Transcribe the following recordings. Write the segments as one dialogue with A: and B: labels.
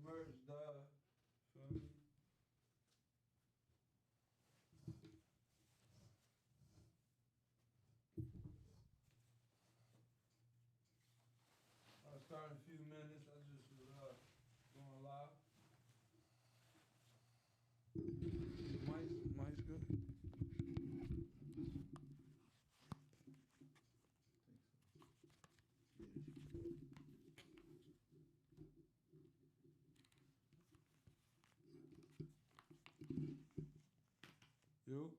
A: merch, dog. Feel me? I'll start in a few minutes. I just was going live. Mic's good. You?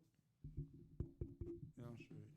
A: Yeah, I'm straight.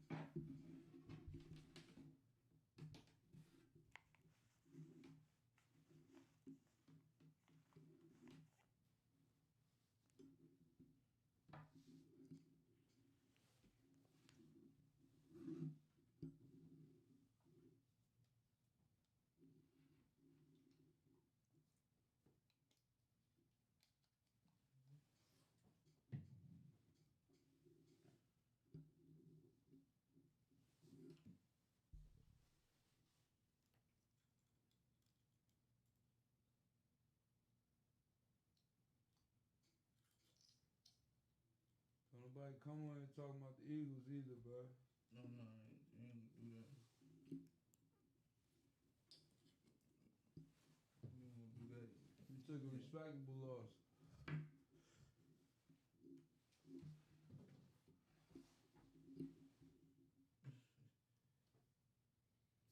A: Don't nobody come on here talking about the Eagles either, bro.
B: No, you ain't do that. You ain't gonna do that.
A: You took a respectable loss.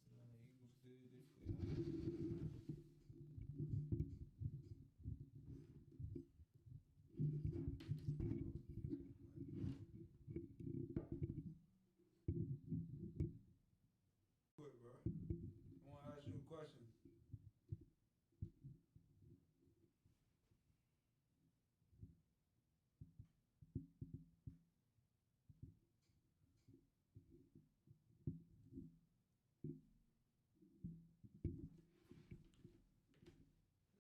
B: Nah, Eagles did it for
A: Quick, bro. I want to ask you a question.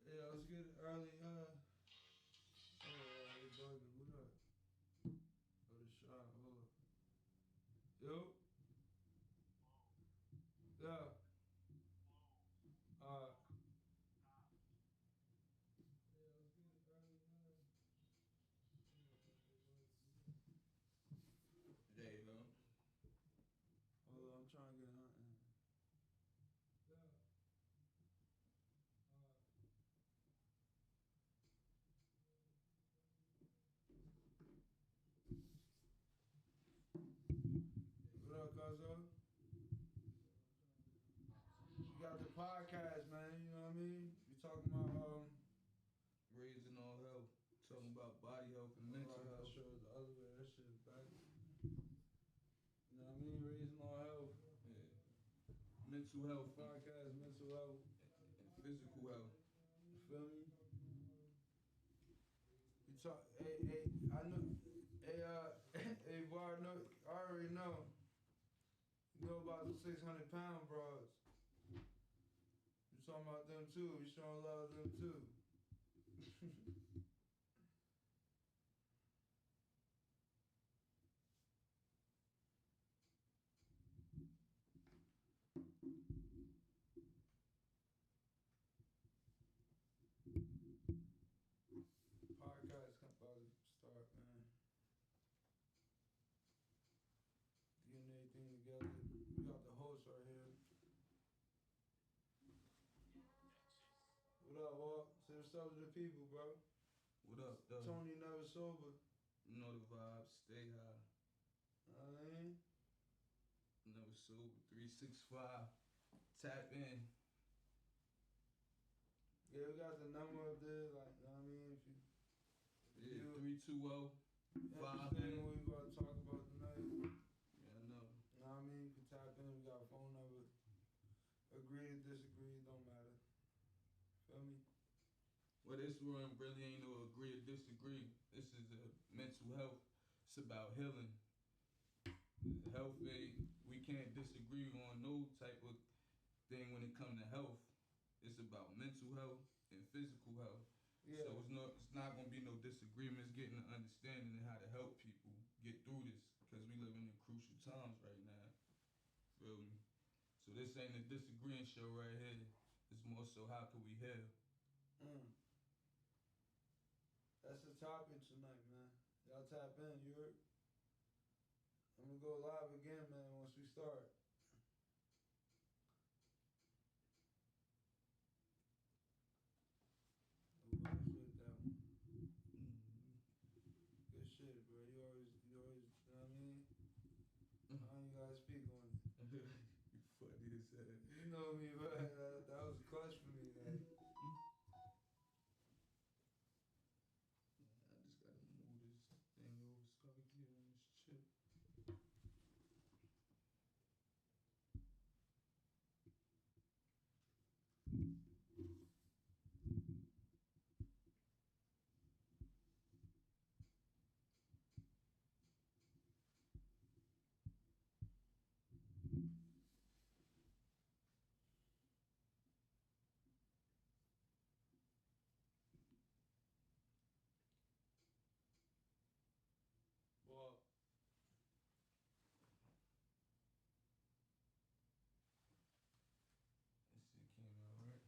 A: Yeah, let's get it early. Hey, Burger, what up? Oh, the shot, hold up. Yo? Yeah. Yeah, let's get it early, man.
B: There you go.
A: Hold on, I'm trying to get hunting. Yeah. What up, Cuzzo? You got the podcast, man, you know what I mean? We talking about,
B: Raising all health. Talking about body health and mental health.
A: Show it the other way, that shit is back. You know what I mean? Raising all health.
B: Yeah. Mental health.
A: Podcast, mental health.
B: And physical health.
A: You feel me? You talk, hey, I know, hey, boy, I already know. You know about the 600-pound bros. You talking about them too. You showing love to them too. Podcast about to start, man. Getting everything together. We got the host right here. What up, Walt? Say what's up to the people, bro.
B: What up, though?
A: Tony Nevasoba.
B: You know the vibes. Stay high.
A: I mean?
B: Nevasoba 365. Tap in.
A: Yeah, we got the number up there, like, you know what I mean? If you,
B: Yeah, 320.
A: understand what we about to talk about tonight.
B: Yeah, I know.
A: You know what I mean? You can tap in, we got a phone number. Agree to disagree, don't matter. Feel me?
B: Well, this room really ain't no agree or disagree. This is a mental health. It's about healing. Health aid, we can't disagree on no type of thing when it comes to health. It's about mental health and physical health.
A: Yeah.
B: So it's not gonna be no disagreements, getting an understanding of how to help people get through this, because we live in crucial times right now. Feel me? So this ain't a disagreeing show right here. It's more so how can we heal.
A: That's the topic tonight, man. Y'all tap in, you heard? I'm gonna go live again, man, once we start. Nobody with that one. Good shit, bro. You always, you know what I mean? I don't even gotta speak on it.
B: You funny as hell.
A: You know me, bro. That was clutch for me, man.
B: I just gotta move this thing over so I can get on this chip.
A: Well,
B: This shit came out right.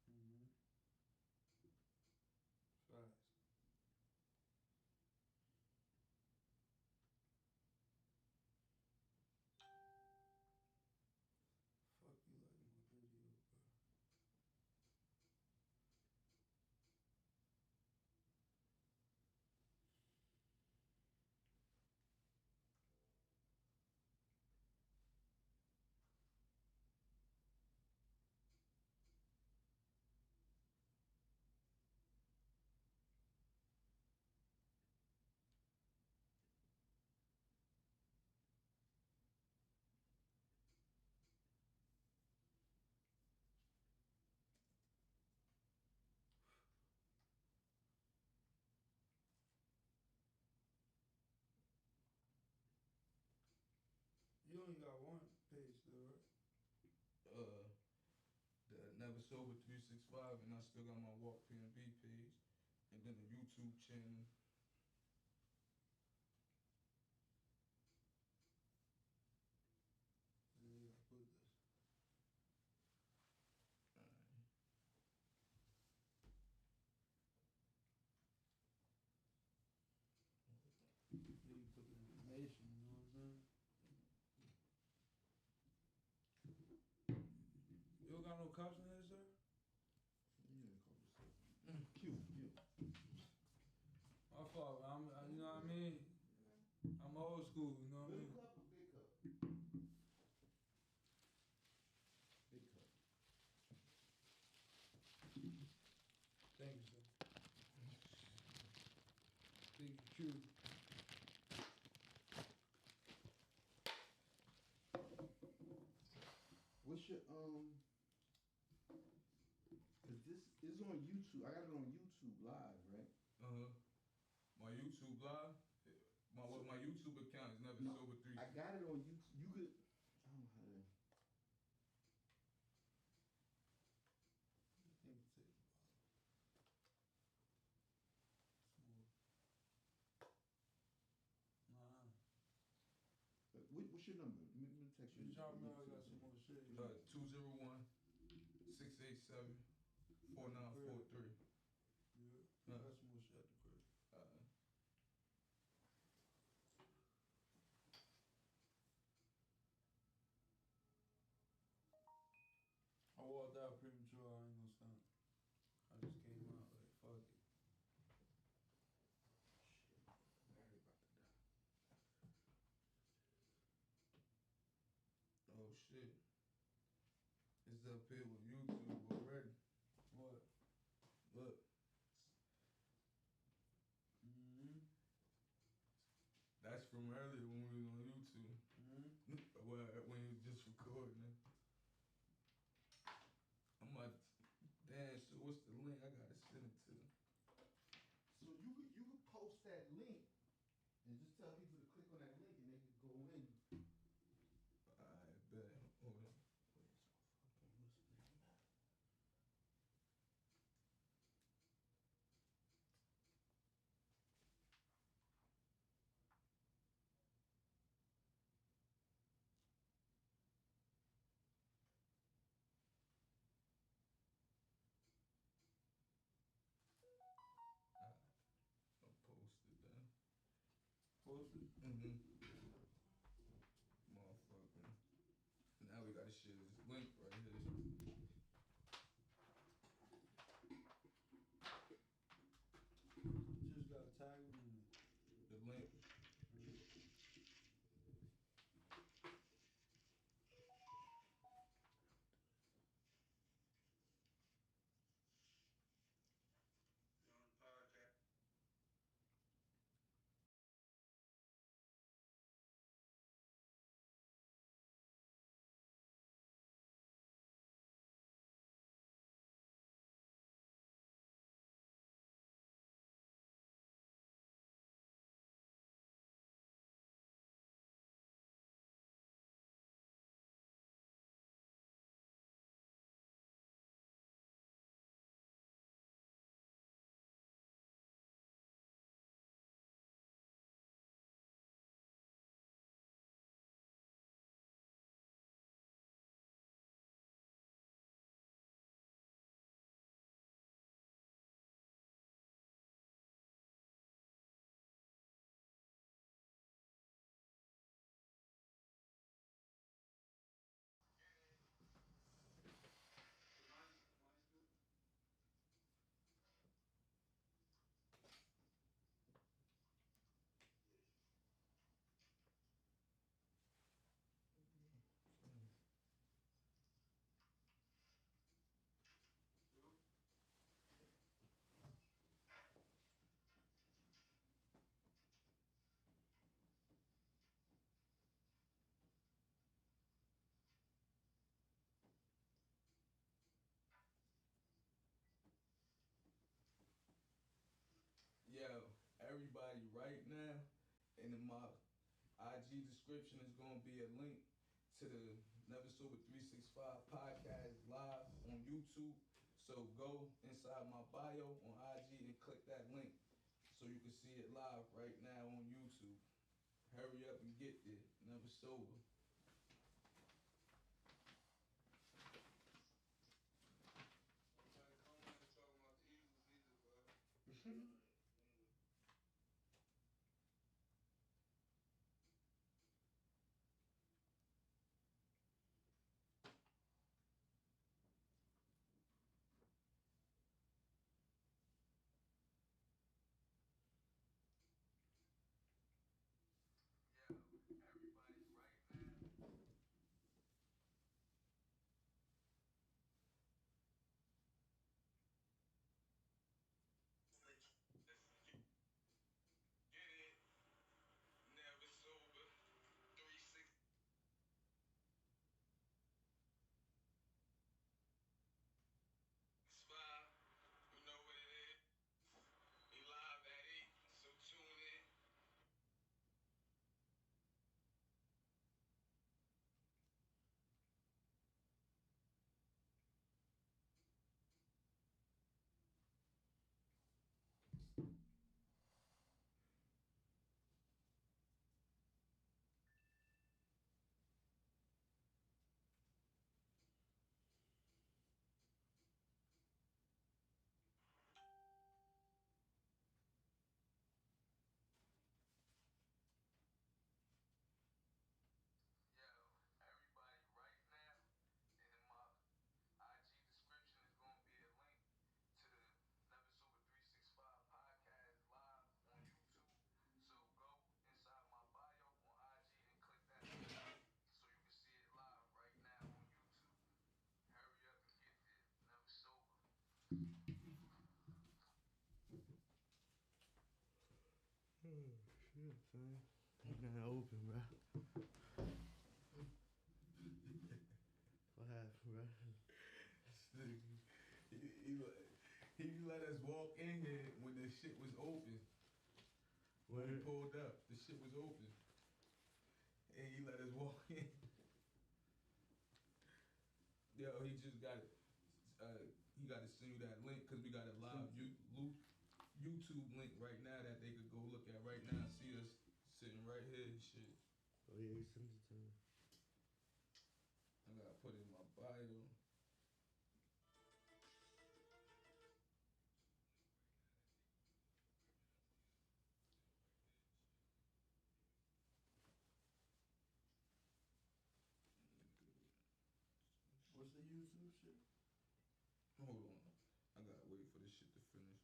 A: mm-hmm. Facts. Fuck you like my video, bro. You only got one page still, right?
B: The Nevasoba 365, and I still got my Walk PNB page, and then the YouTube channel.
A: Yeah, you gotta put this. You put the information, you know what I'm saying? You don't got no cups in here, sir?
B: Yeah, call yourself.
A: My fault, you know what I mean? I'm old school, you know what I mean?
C: Little cup or big cup?
B: Big cup.
A: Thank you, sir. Thank you, Q.
C: What's your cause this is on YouTube. I got it on YouTube live, right?
B: My YouTube live. My YouTube account is
C: No,
B: Nevasoba 365.
C: I got it on YouTube. You could, I don't know how to.
A: Thank you, sir. Nah,
C: What's your number? Let me text you.
A: you drop me, I got some more shit.
B: 201-687-4943.
A: Yeah, I got some more shit at the crib. I walked out premature, I ain't gonna stunt. I just came out like, fuck it.
C: Shit, battery about to die.
B: Oh shit. It's up here with YouTube already.
A: What?
B: Look.
A: Mm-hmm.
B: That's from earlier when we was on YouTube.
A: Mm-hmm.
B: Well, when you was just recording it. I'm like, damn, so what's the link? I gotta send it to them.
C: So you could post that link and just tell people to click on that link and they could go in.
B: I bet. Hold on.
C: Where's my fucking what's the name?
A: posted.
B: Motherfucker. Now we gotta share this link right here.
A: You just gotta tag me in it.
B: The link. Yo, everybody, right now, in my IG description is gonna be a link to the Nevasoba 365 podcast live on YouTube. So go inside my bio on IG and click that link so you can see it live right now on YouTube. Hurry up and get there. Nevasoba. Nevasoba 365. You know what it is. We live at 8, so tune in. Yo, everybody, right now, in my IG description is gonna be a link to the Nevasoba 365 podcast live on YouTube. So go inside my bio on IG and click that link so you can see it live right now on YouTube. Hurry up and get there. Nevasoba.
C: Oh shit, son. Ain't nothing open, bro. What happened, bro?
B: He let us walk in here when the shit was open. When we pulled up, the shit was open. And he let us walk in. Yo, he just got it. He got to send you that link because we got a live YouTube link right now that they could go look at right now. See us sitting right here and shit.
C: Oh yeah, you sent it to me.
B: I gotta put it in my bio.
A: It's the YouTube shit.
B: Hold on. I gotta wait for this shit to finish.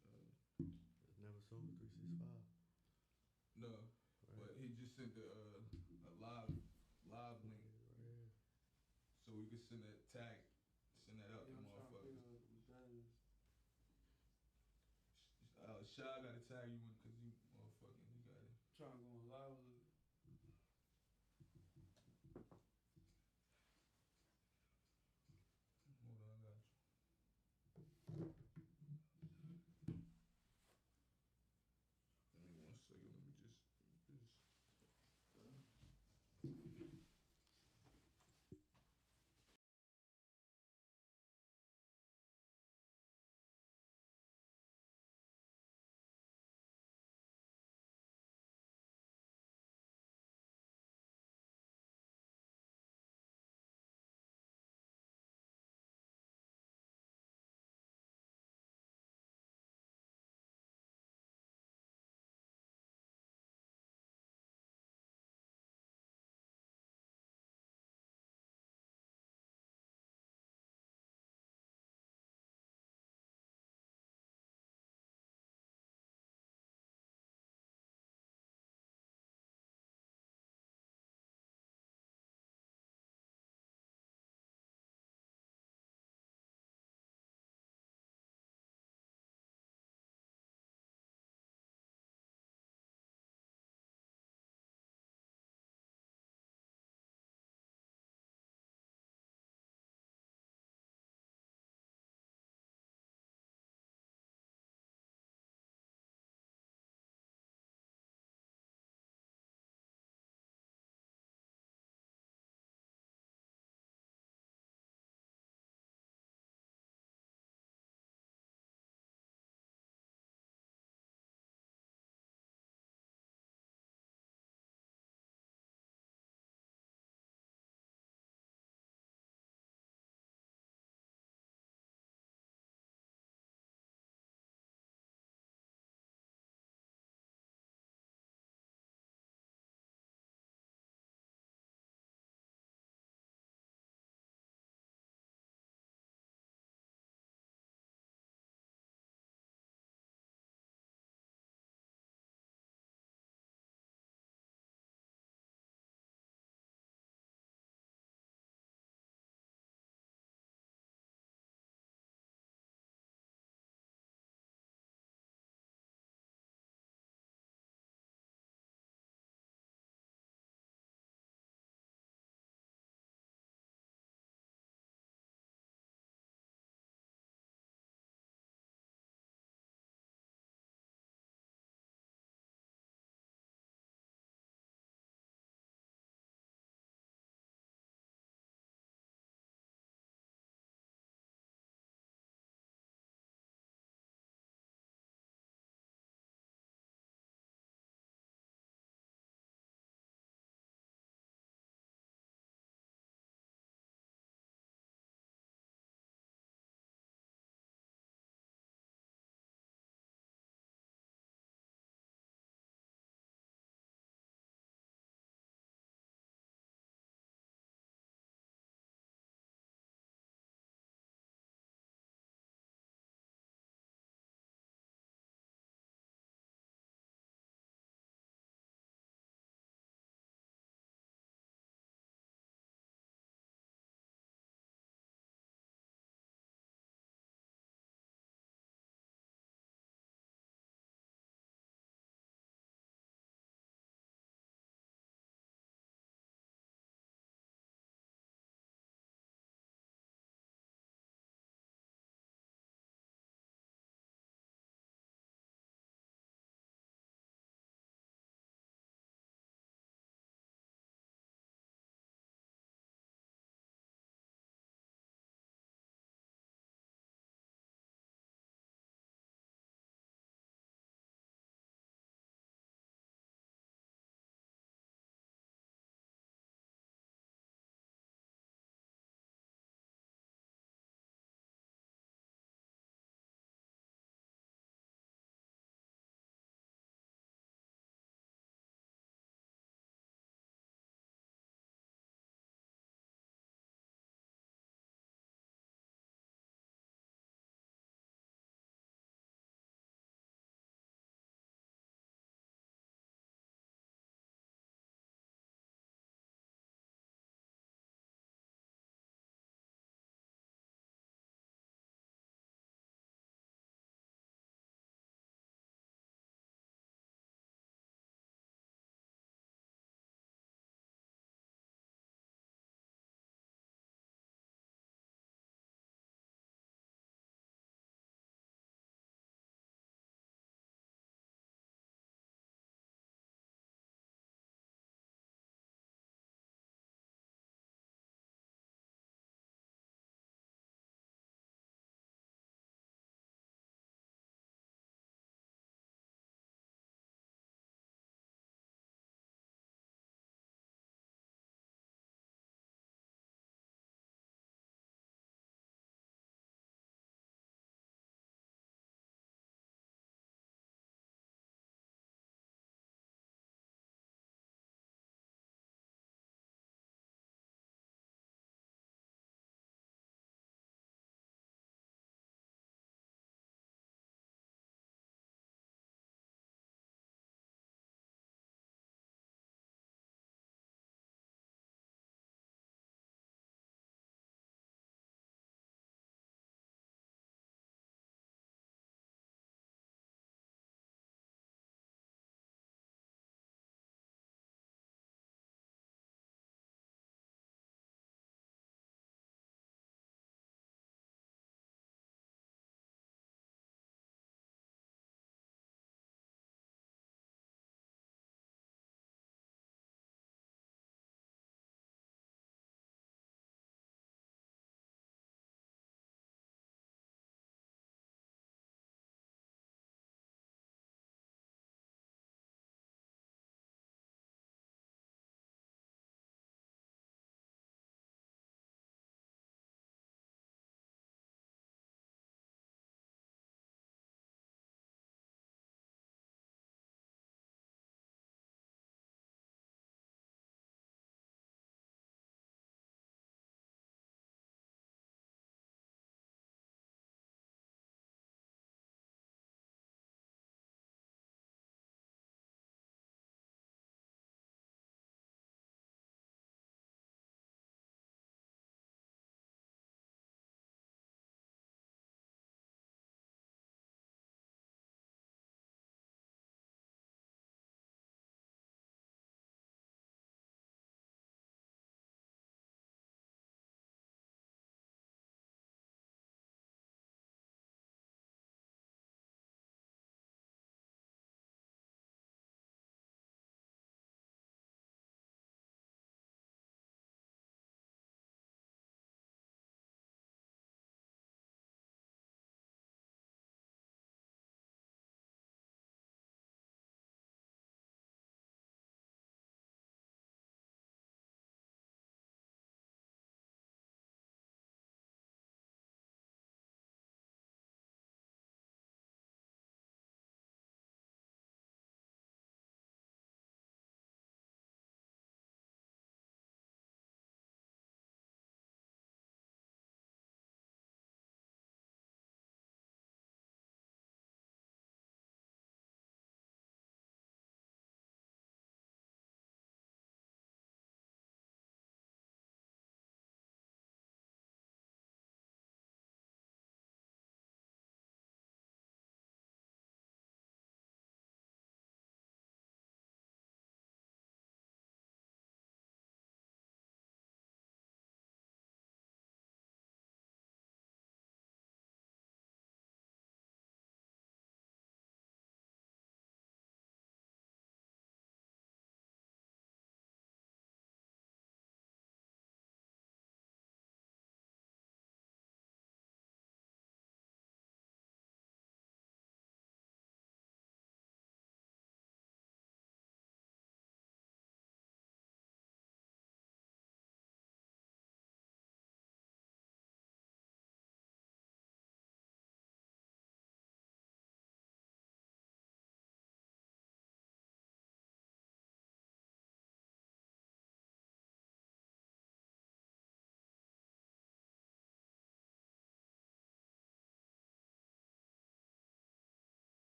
D: It's Nevasoba 365.
B: No, but he just sent a live link,
D: Right here.
B: so we could send that tag, send that out to
A: Yeah, I'm trying to
B: motherfuckers.
A: figure out what that is.
B: Shy gotta tag you in because you motherfucking, you got it.
A: Trying to go on live with it.
B: Hold on, I got you. Give me 1 second. Let me just this.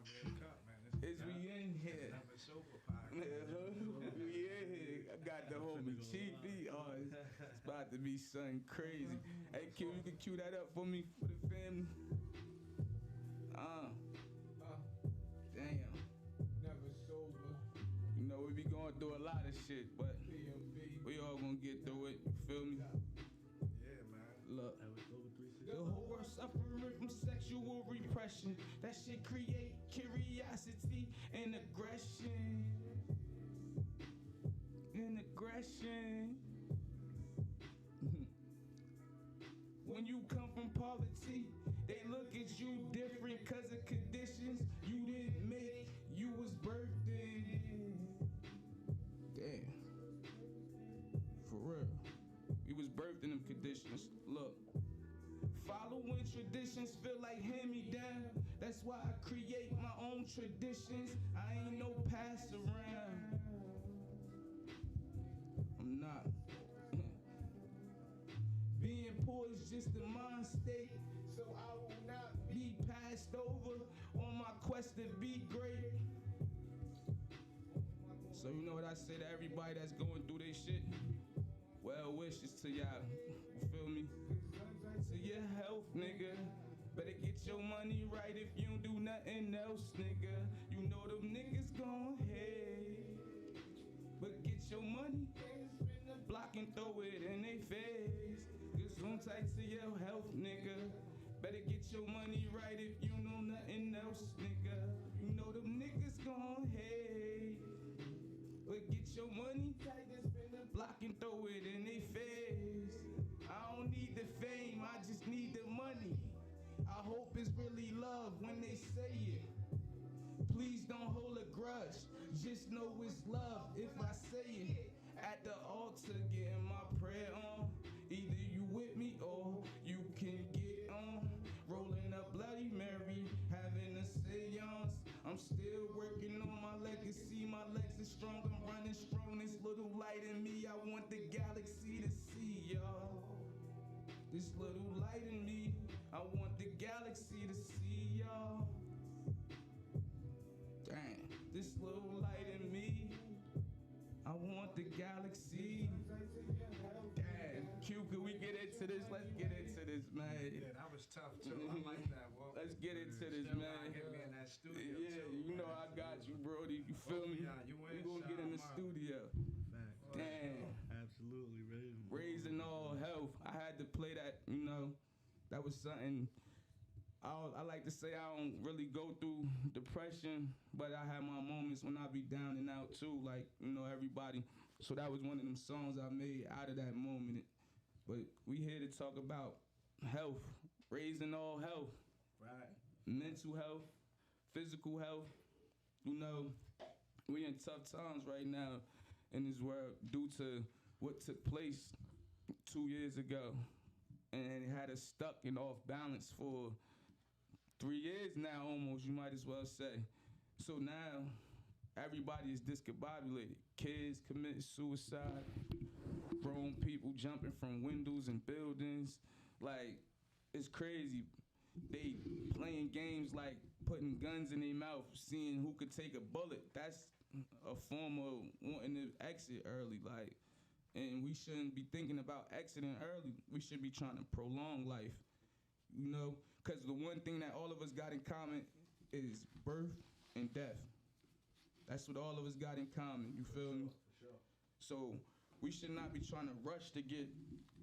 E: Red Cup, man.
B: Is we in here?
E: Nevasoba podcast.
B: We in here. I got the homie Chiefy. Oh, it's about to be something crazy. Hey, Q, you can cue that up for me for the family. Damn.
A: Never sober.
B: You know, we be going through a lot of shit, but
A: BMB.
B: we all gonna get through it. You feel me?
E: Yeah, man.
B: Look.
D: Nevasoba 365.
B: The whole world suffering from sexual repression. That shit create curiosity and aggression. When you come from poverty, they look at you different cause of conditions you didn't make, you was birthed in. Damn. For real. You was birthed in them conditions. Look. Following traditions feel like hand-me-down. That's why I create my own traditions. I ain't no pass around. I'm not. Being poor is just a mind state, so I will not be passed over on my quest to be great. So you know what I say to everybody that's going through this shit? Well wishes to y'all. You feel me? To your health, nigga. Better get your money right if you don't do nothing else, nigga. You know them niggas gon' hate. But get your money, block and throw it in they face. Cause I'm tight to your health, nigga. Better get your money right if you know nothing else, nigga. You know them niggas gon' hate. But get your money, block and throw it in they face. I don't need the fame, I just need the money. I hope it's really love when they say it. Please don't hold a grudge, just know it's love if I say it. At the altar, getting my prayer on. Either you with me or you can get on. Rolling up Bloody Mary, having a seance. I'm still working on my legacy, my legs are strong, I'm running strong. This little light in me, I want the galaxy to see, y'all. This little light in me, I want the galaxy to see, y'all. Dang, this little light in me, I want the galaxy. Damn, Q, can we get into this? Let's get into this, man.
E: Yeah, that was tough too. I like that, Walt.
B: Let's get into this,
E: Still
B: man.
E: gotta get me in that studio
B: Yeah,
E: too,
B: you know
E: man.
B: I got you, Brody. You feel me?
E: Yeah, you
B: We
E: in,
B: gonna get in the
E: shout out,
B: studio.
D: Facts.
B: Damn.
D: Absolutely, raising.
B: Raising all health. I had to play that, you know. That was something. I like to say I don't really go through depression, but I have my moments when I be down and out too, like, you know, everybody. So that was one of them songs I made out of that moment. But we here to talk about health, raising all health,
E: Right.
B: mental health, physical health. You know, we in tough times right now in this world due to what took place 2 years ago. And it had us stuck and off balance for 3 years now almost, you might as well say. So now, everybody is discombobulated. Kids commit suicide, grown people jumping from windows and buildings. Like, it's crazy. They playing games like putting guns in their mouth, seeing who could take a bullet. That's a form of wanting to exit early, like. And we shouldn't be thinking about exiting early. We should be trying to prolong life, you know? Because the one thing that all of us got in common is birth and death. That's what all of us got in common, you feel me?
E: For sure.
B: So we should not be trying to rush to get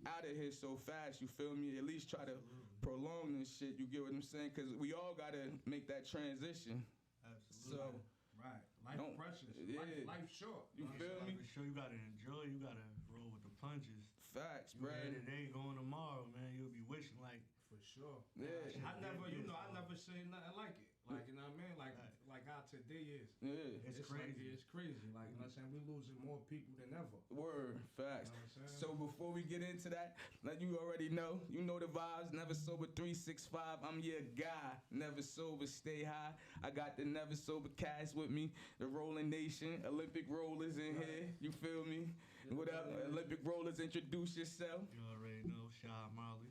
B: out of here so fast, you feel me? At least try to prolong this shit, you get what I'm saying? Because we all got to make that transition.
D: Absolutely.
B: So,
E: Right. Life
B: Don't-
E: precious.
B: yeah.
E: Life short.
B: you feel me?
D: For sure, you gotta enjoy. You gotta roll with the punches.
B: Facts,
D: You
B: bruh.
D: here today, going tomorrow, man. You'll be wishing like.
E: For sure.
B: Yeah.
E: I never seen nothing like it. Like, you know what I mean? Like how today is.
B: Yeah.
D: It's
E: Like,
D: crazy.
E: it's crazy. Like, you know what I'm saying? We losing more people than ever.
B: Word, facts.
E: You know what I'm saying?
B: So before we get into that, like you already know, you know the vibes. Nevasoba 365. I'm your guy. Nevasoba, stay high. I got the Nevasoba cast with me. The Rolling Nation, Olympic rollers in here. You feel me? What up, Olympic rollers? Introduce yourself.
D: You already know, Shy Marley.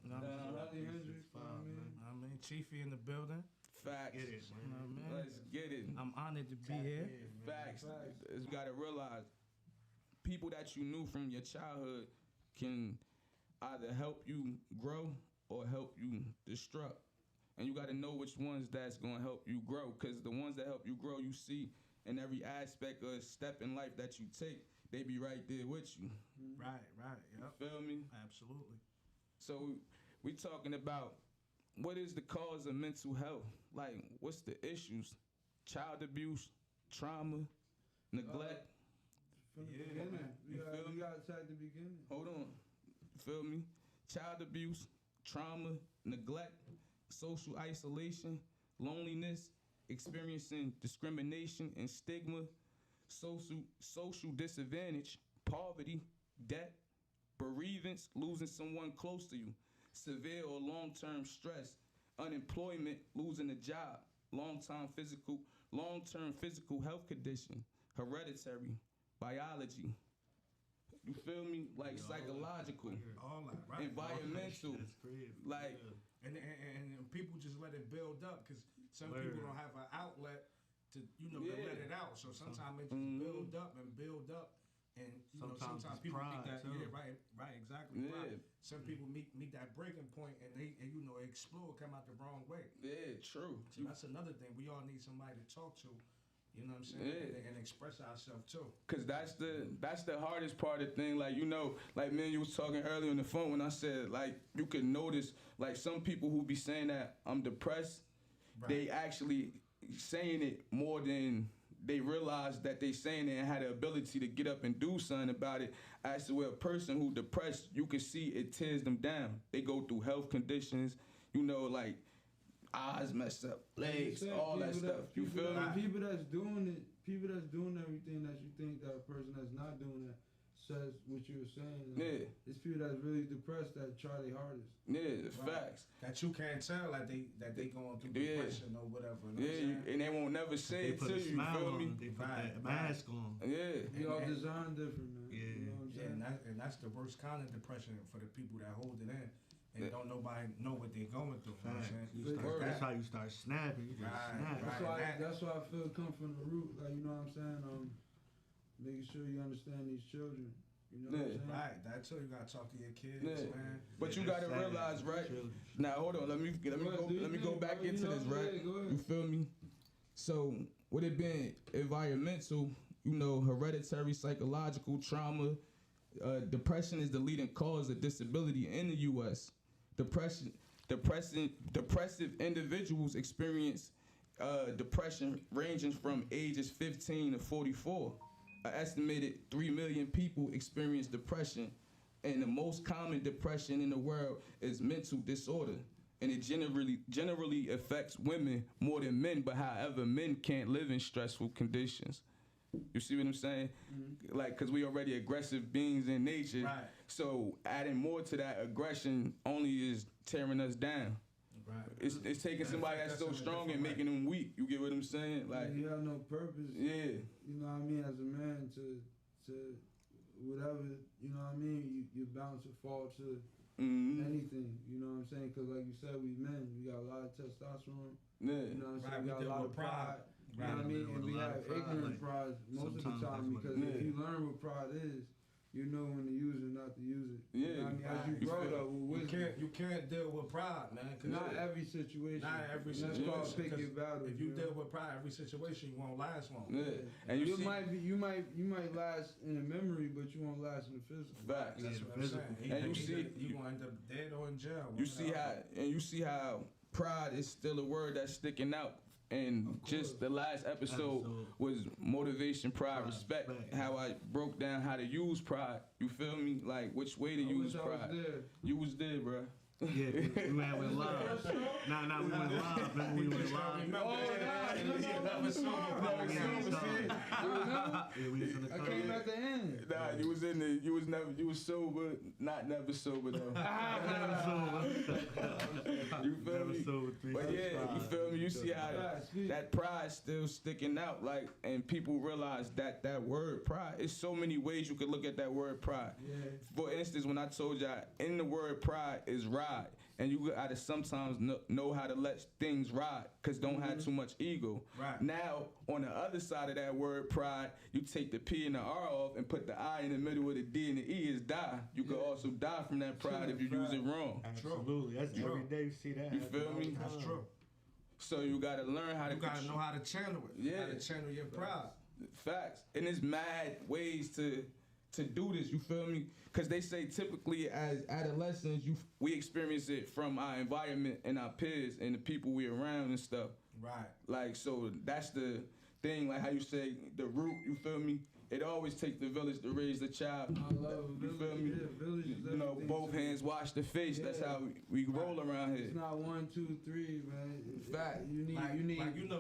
E: You know what I'm saying?
D: Hendrix,
E: I mean, Chiefy in the building.
B: Facts.
D: Get it, man.
E: You know what I mean?
B: Let's get it.
E: I'm honored to be here.
B: Facts. You gotta realize, people that you knew from your childhood can either help you grow or help you destruct. And you gotta know which ones that's gonna help you grow. Cause the ones that help you grow, you see in every aspect or step in life that you take, they be right there with you.
E: Right, yep.
B: Feel me?
E: Absolutely.
B: So we talking about what is the cause of mental health? Like, what's the issues? Child abuse, trauma, neglect.
A: From the
E: Yeah,
A: beginning.
E: man.
A: We
B: You feel me?
A: gotta attack the beginning.
B: Hold on. Feel me? Child abuse, trauma, neglect, social isolation, loneliness, experiencing discrimination and stigma, social disadvantage, poverty, debt, bereavement, losing someone close to you, severe or long-term stress, unemployment, losing a job, long-term physical health condition, hereditary, biology. You feel me? Like psychological,
E: All that, right?
B: environmental,
D: That's crazy.
B: like
E: And people just let it build up because some people don't have an outlet to to let it out. So sometimes it just build up, and
D: Sometimes
E: sometimes
D: it's
E: people
D: pride,
E: meet that.
D: too.
E: Yeah, right, exactly.
B: Yeah.
E: Right. Some people meet that breaking point, and they explode, come out the wrong way.
B: yeah, true.
E: So that's another thing. We all need somebody to talk to. You know what I'm saying?
B: Yeah.
E: And express ourselves too.
B: Cause that's the hardest part of the thing. Like, like man, you was talking earlier on the phone when I said, like, you could notice, like, some people who be saying that I'm depressed, they actually saying it more than they realize that they saying it and had the ability to get up and do something about it. As to where a person who depressed, you can see it tears them down. They go through health conditions, like eyes messed up, legs, all that stuff. You feel me?
A: People that's doing everything that you think that a person that's not doing that says what you were saying.
B: Yeah.
A: It's people that's really depressed that try their hardest.
B: Yeah, facts.
E: That you can't tell that they going through depression or whatever. You know what I'm
B: Yeah,
E: saying?
B: and they won't never say
D: They
B: it
D: put
B: to
D: a
B: you. You
D: smile
B: feel
D: on.
B: me?
D: They put
E: Right,
D: that mask on.
B: Yeah.
A: We all designed different, man.
D: Yeah.
A: You know what I'm
E: Yeah,
A: saying?
E: and that's the worst kind of depression for the people that hold it in and don't nobody know what they're going through. You know what I'm saying?
D: You start, that's how you start snapping. You just snap.
A: That's why I feel come from the root. Like, you know what I'm saying? Making sure you understand these children. You know what I'm saying?
E: Right, that too. You gotta talk to your kids,
B: Yeah.
E: man.
B: But you gotta realize, right? Now hold on, let me go back into this, right? You feel me? So with it being environmental, hereditary, psychological trauma, depression is the leading cause of disability in the U.S. Depressive individuals experience depression ranging from ages 15 to 44. An estimated 3 million people experience depression, and the most common depression in the world is mental disorder, and it generally affects women more than men. But however, men can't live in stressful conditions. You see what I'm saying? Mm-hmm. Like, cause we already aggressive beings in nature.
E: Right.
B: So adding more to that aggression only is tearing us down.
E: Right.
B: It's taking somebody that's so strong and making them weak. You get what I'm saying? Like,
A: you have no purpose.
B: Yeah.
A: You know what I mean? As a man to whatever, you know what I mean? You're bound to fall to anything. You know what I'm saying? Because like you said, we men, we got a lot of testosterone.
B: Yeah.
A: You know what I'm saying?
E: Right,
A: We got a lot of pride. You know what I mean? And we have ignorant pride most of the time because if you learn what pride is, you know when to use it, not to use it.
B: Yeah.
A: You know what I mean? As you grow up with wisdom.
E: You can't deal with pride, man.
A: Not every situation.
E: Not every
A: That's
E: situation.
A: called pick your battles.
E: If you
A: man.
E: deal with pride, every situation you won't last long.
B: Yeah. And
A: you might last in the memory, but you won't last in the physical.
B: Facts.
E: That's what I'm saying.
B: And
E: you gonna end up dead or in jail.
B: You see how pride is still a word that's sticking out. And just the last episode was motivation, pride, respect. How I broke down how to use pride. You feel me? Like which way to use pride. You was there, bro.
D: Yeah, we went live. Nah, we went live. Remember we went live?
A: I came at the end.
B: Nah, you was sober, not never sober though. You feel me? But yeah, you feel me? You see how that pride still sticking out, like, and people realize that word pride, it's so many ways you could look at that word pride.
A: Yeah.
B: For instance, when I told y'all in the word pride is ride, and you gotta sometimes know how to let things ride, cause don't have too much ego.
E: Right.
B: Now, on the other side of that word pride, you take the P and the R off and put the I in the middle of the D, and the E is die. You could also die from that pride if you use it wrong.
D: Absolutely. That's
E: True.
D: every day you see that.
B: You
D: happen
B: feel
D: all
B: me?
D: the
E: That's
D: time.
E: true.
B: So you gotta learn how to.
E: You gotta know how to channel it.
B: Yeah.
E: How to channel your pride.
B: Facts. And there's mad ways to do this, you feel me? Because they say typically as adolescents, we experience it from our environment and our peers and the people we around and stuff.
E: Right.
B: Like, so that's the thing, like how you say, the root, you feel me? It always takes the village to raise the child.
A: I love
B: You feel me?
A: Yeah, village is
B: You know,
A: everything
B: both
A: to me.
B: hands wash the face. That's
A: Yeah.
B: how we roll around here.
A: It's not 1, 2, 3, man.
B: Fact.
A: You need,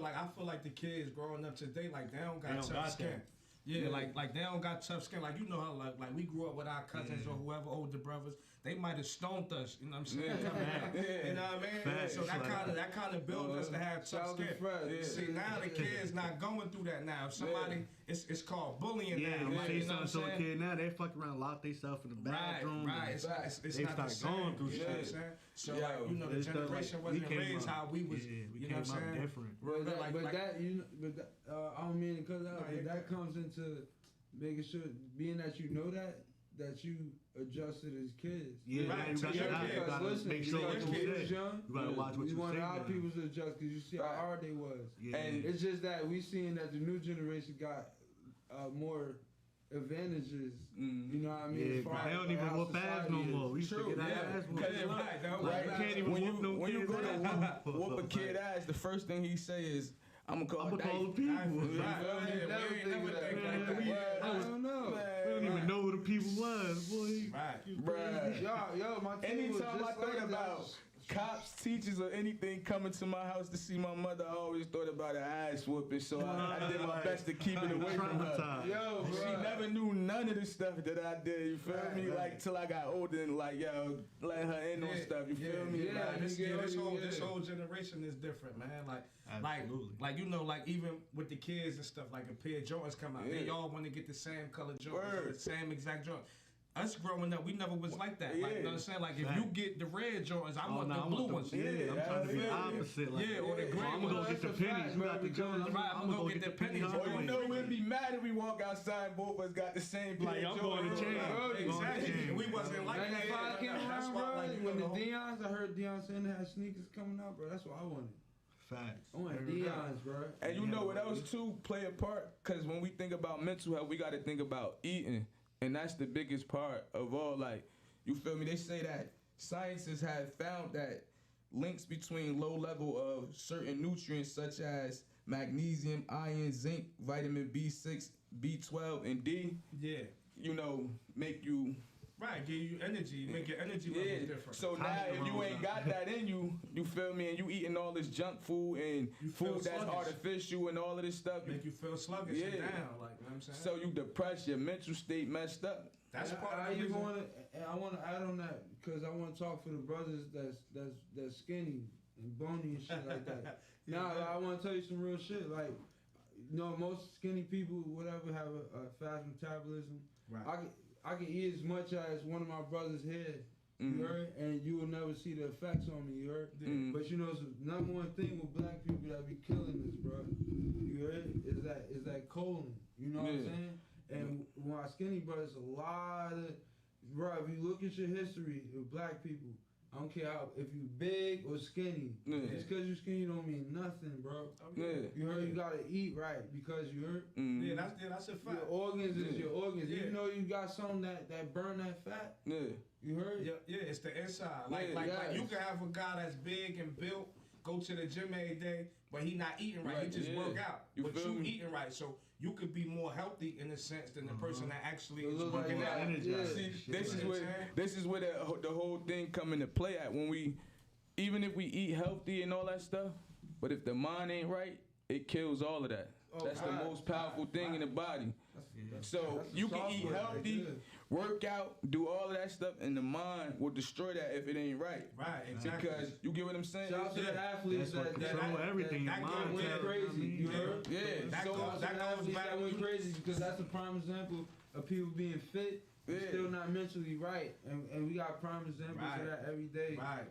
E: like I feel like the kids growing up today, like they don't got
D: They don't
E: tough
D: got
E: skin.
D: that.
E: Yeah, like they don't got tough skin. Like you know how like we grew up with our cousins or whoever older brothers. They might have stoned us. You know what I'm saying?
B: Yeah.
E: Coming out.
B: Yeah.
E: You know what I mean?
D: Facts.
E: So that kind of built us to have tough
A: child
E: skin.
A: and friend.
B: Yeah.
E: See now the kids not going through that now. If somebody it's called bullying
D: Yeah,
E: now.
D: you
E: Like,
D: say
E: you know what I'm
D: something to a
E: saying?
D: kid now, they fuck around, lock themselves in the bathroom.
E: Right.
D: and
E: It's
D: they
E: not the
D: start
E: same.
D: going through
E: You know what I'm
D: shit.
E: saying? So
B: Yo,
E: like you know the
D: it's
E: generation
D: like, we
E: wasn't
D: came
E: raised
D: up-
E: how we was.
D: Yeah, we
E: you
D: came
E: know what I'm
D: up
E: saying?
D: different.
A: But that,
E: Like-
A: but
E: like-
A: that, you know, but that, I don't mean to cut out,
E: No,
A: but
E: you're
A: that comes into making sure, being that you know that you adjusted as kids.
D: Yeah,
E: Right,
D: you
E: to
D: got
E: your
D: to
E: kids.
D: you gotta
A: Listen,
D: make
A: you
D: sure
A: got
D: what you
A: kids
D: say.
A: young,
D: You gotta watch what
A: we
D: you
A: want
D: say.
A: our
D: now.
A: people to adjust because you see how
B: Right.
A: hard they was.
D: Yeah.
B: And-
A: It's just that we seeing that the new generation got more advantages. You know what I mean?
D: Yeah,
A: as far
D: they
A: as
D: don't even
A: how
D: whoop ass
A: society
D: no
A: is.
D: more. We used to
B: True,
D: get our
B: yeah.
D: ass whooped.
B: Cause
E: Right, that was
B: Like,
D: You can't even
B: when
D: whoop
B: you
D: no
B: when you
D: kids
B: go to
D: ass.
B: whoop a kid ass, the first thing he say is, "I'm gonna call
D: I'm gonna call the
B: Dyke."
D: people.
E: Right,
B: You
E: right,
B: feel me?
E: yeah,
A: Never
E: we ain't
A: think
E: never
A: of that.
E: think
D: Man,
E: like that.
D: we-
A: I don't know.
D: We don't even know who the people was, boy.
E: Right.
B: Bruh.
A: Yo, my team was
B: Anytime
A: just
B: I thought
A: like
B: about
A: that.
B: cops, teachers, or anything coming to my house to see my mother, I always thought about an ass whooping. So I did my best to keep it away from her.
D: Traumatized.
A: Yo,
B: She
A: bro.
B: never knew none of the stuff that I did. You feel
A: Right,
B: me?
A: right.
B: Like till I got older and like yo, let her in on stuff. You feel me?
A: yeah.
B: Like,
E: This
A: Yeah,
E: this
A: yeah.
E: whole generation is different, man.
D: Absolutely.
E: Like you know, like even with the kids and stuff, like a pair of Jordans come out, they
B: Yeah.
E: all want to get the same color Jordans, or
B: Word.
E: the same exact Jordan. Us growing up, we never was like that. Like, you know what I'm saying? Like if you
D: Fact.
E: get the red Jordans, I
D: Oh,
E: want
D: no,
E: the
D: I
E: blue
D: want
E: ones.
D: the, yeah, I'm trying to be
B: yeah.
D: opposite. Like,
E: Yeah, or the
D: oh,
E: gray
D: I'm gonna go
E: ones.
D: get the
A: That's a
D: pennies.
A: fact,
D: You
A: bro,
D: got the
A: because
D: Jones.
E: Right, I'm gonna get the pennies.
B: or you know
E: Freaky.
B: we'd be mad if we walk outside and both of us got the same pair
D: Like,
B: of
D: I'm going to
B: Jordans.
D: chain.
A: Bro,
E: Exactly.
D: Going
E: We wasn't like that.
A: 95 came
E: That's
A: around,
E: why,
A: bro.
E: like, you
A: When the
E: know,
A: Dion's, I heard Deion saying they had sneakers coming out, bro. That's what I wanted.
D: Facts.
A: I wanted Dion's, bro.
B: And you know what else too play a part? Cause when we think about mental health, we gotta think about eating. And that's the biggest part of all. Like, you feel me? They say that scientists have found that links between low level of certain nutrients such as magnesium, iron, zinc, vitamin B6, B12, and D,
E: yeah.
B: you know, make you
E: Right, give you energy, make your energy levels different.
B: So now if you ain't got that in you, you feel me, and you eating all this junk food and
E: You feel
B: food that's
E: sluggish.
B: artificial and all of this stuff,
E: make you feel sluggish and
B: Yeah.
E: down, like, you know what I'm saying?
B: so you depressed, your mental state messed up.
E: That's
A: And
E: part
A: I
E: of the
A: even
E: reason.
A: want to. I want to add on that because I want to talk for the brothers that's skinny and bony and shit like that. Now I want to tell you some real shit. Like, you know, most skinny people, whatever, have a fast metabolism.
E: Right.
A: I can eat as much as one of my brothers' head. You heard? And you will never see the effects on me. You heard?
B: Mhm.
A: But you know, it's the number one thing with black people that be killing us, bro. You heard? Is that colon. You know what I'm
B: Yeah.
A: saying? And when I skinny brothers, a lot of, bro, if you look at your history of black people, I don't care how, if you big or skinny,
B: Yeah.
A: just because you skinny don't mean nothing, bro.
B: Yeah.
A: You heard? You gotta eat right because you heard?
B: Mhm.
E: Yeah, that's a fact.
A: Your organs is
B: Yeah.
A: your organs.
E: Yeah.
A: Even though you got some that burn that fat,
B: Yeah.
A: you heard?
E: Yeah, it's the inside. Like,
B: Yeah,
E: like
A: yes.
E: you can have a guy that's big and built, go to the gym every day, but he not eating right. He
B: Right,
E: just
B: yeah.
E: work out.
B: You
E: But
B: feel
E: you
B: me?
E: eating right, so you could be more healthy in a sense than the person that actually
A: It
E: is
A: look like
E: working
A: that.
E: out.
A: Yeah.
B: See,
D: Shit
B: this is
E: like
B: where
E: that.
B: this is where the whole thing come into play at when we, even if we eat healthy and all that stuff, but if the mind ain't right, it kills all of that.
A: Oh,
B: That's the
A: right,
B: most powerful thing in the body. So
A: That's the
B: you can eat
A: software right
B: healthy,
A: there.
B: work out, do all of that stuff, and the mind will destroy that if it ain't right.
E: Right, exactly.
B: Because you get what I'm saying?
A: Shout out to the athletes
D: That's what
A: that
D: control everything.
E: that
D: Your
E: goes
D: mind
E: with
D: tell-
A: crazy.
D: I mean,
A: You heard?
B: Yeah.
E: That
B: so
E: goes-
A: That
E: that goes back
A: that went crazy because that's a prime example of people being fit you're still not mentally right, and we got prime examples of that every day.
E: Right.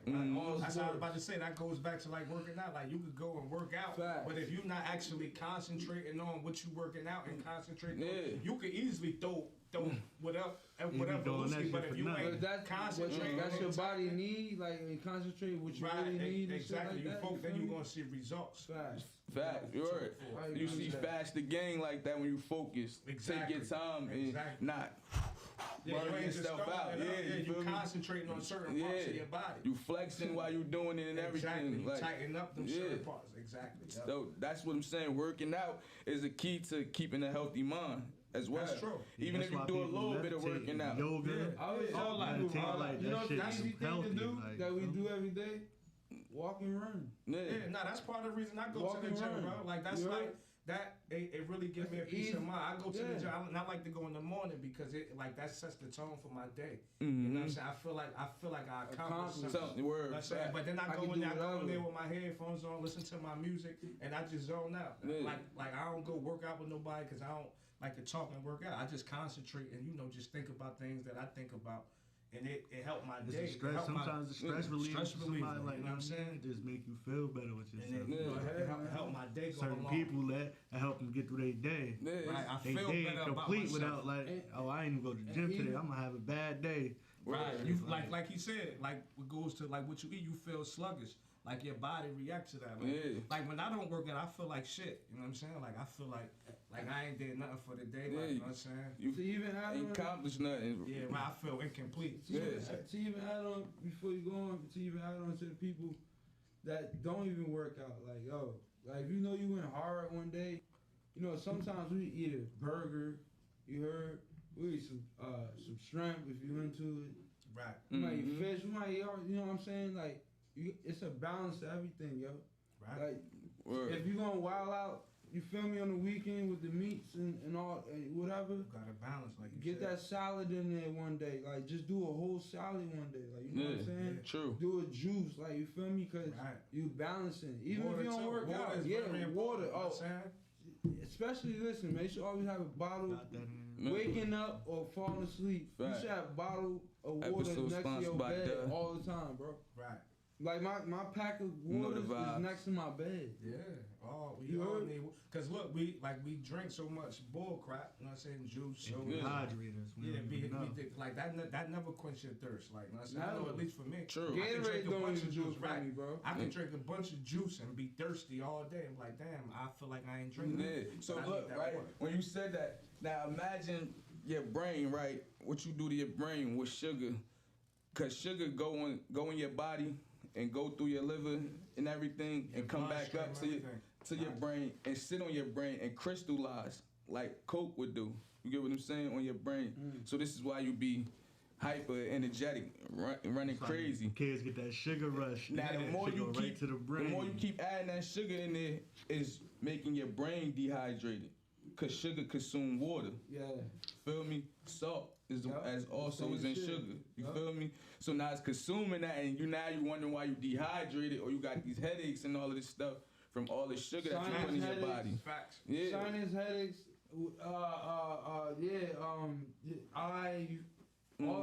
E: That's what I was about to say. That goes back to like working out. Like you could go and work out, but if you're not actually concentrating on what you're working out and concentrating on, you could easily throw whatever loosely, but if you ain't concentrating,
A: that's your body need, like, and concentrate what you really need.
E: Exactly.
A: Like
E: then you're gonna see results.
B: Fact. You're right. You see faster gain like that when you focus.
E: Exactly.
B: Take your time and not burning yourself out.
E: You concentrating on certain parts of your body.
B: You flexing while you doing it and everything.
E: You tighten up them certain parts. Exactly.
B: So that's what I'm saying. Working out is a key to keeping a healthy mind as well.
E: That's true.
B: Even if you do a little bit of working out.
D: Yoga,
A: all that. You know, the easy thing to do that we do every day. Walk and run.
E: That's part of the reason I go to the gym, bro. Like that's like that. It really gives me a peace of mind. I go to the gym. I like to go in the morning because it like that sets the tone for my day. You know what I'm saying? I feel like I accomplished something. But then I go in there with my headphones on, listen to my music, and I just zone out. Like I don't go work out with nobody because I don't like to talk and work out. I just concentrate and just think about things that I think about. And it helped my day.
D: Sometimes the stress relieves somebody, like,
E: you know what I'm saying?
D: It just make you feel better with yourself.
E: And it help my day go
D: certain
E: along.
D: people that help them get through their day.
E: Right, I
D: they
E: feel
D: day
E: better
D: ain't
E: about
D: complete
E: myself.
D: without I ain't even go to the gym today. I'm gonna have a bad day.
E: Right, you like he said, like what goes to like what you eat, you feel sluggish. Like your body reacts to that. Like when I don't work out, I feel like shit. You know what I'm saying? Like I feel like I ain't did nothing for the day. Like, you know what I'm saying?
B: You ain't accomplished nothing.
E: Yeah, right. I feel incomplete.
A: To even add on before you go on, to even add on to the people that don't even work out. Like like if you know you went hard one day, sometimes we eat a burger. You heard? We eat some shrimp if you into it.
E: Right.
A: You might eat fish. You might eat, you know what I'm saying? Like. It's a balance to everything, yo.
E: Right.
A: Like, if you gonna wild out, you feel me, on the weekend with the meats and all, and whatever.
E: You gotta balance, like you
A: get
E: said.
A: that salad in there one day. Like, just do a whole salad one day. Like, you know what I'm saying?
B: True.
A: Do a juice, like, you feel me? Cause you balancing. Even
E: water
A: if you don't work out, water. Especially, listen, man, you should always have a bottle. Waking up or falling asleep, you should have a bottle of water next to your bed all the time, bro.
E: Right.
A: Like my pack of water is next to my bed.
E: Yeah. We all need. Cause look, we drink so much bull crap. You know what I'm saying? Juice. So
D: hydrators.
E: Like that never quench your thirst. Like, you know what I'm saying? I know, at least for me.
B: True.
A: Gatorade don't even juice for me, bro.
E: I can drink a bunch of juice and be thirsty all day. I'm like, damn, I feel like I ain't drinking.
B: So look, right? When you said that, now imagine your brain, right? What you do to your brain with sugar, cause sugar go in your body and go through your liver and everything and come back up to your brain and sit on your brain and crystallize like Coke would do. You get what I'm saying? On your brain. So this is why you be hyper energetic, running crazy.
D: Kids get that sugar rush.
B: Now the more you keep adding that sugar in there, is making your brain dehydrated. Cause sugar consume water.
A: Yeah.
B: Feel me? Salt is as also is in sugar. You feel me? So now it's consuming that, and you wondering why you dehydrated or you got these headaches and all of this stuff from all the sugar that you put in your body.
E: Facts.
B: Yeah.
A: Sinus headaches. All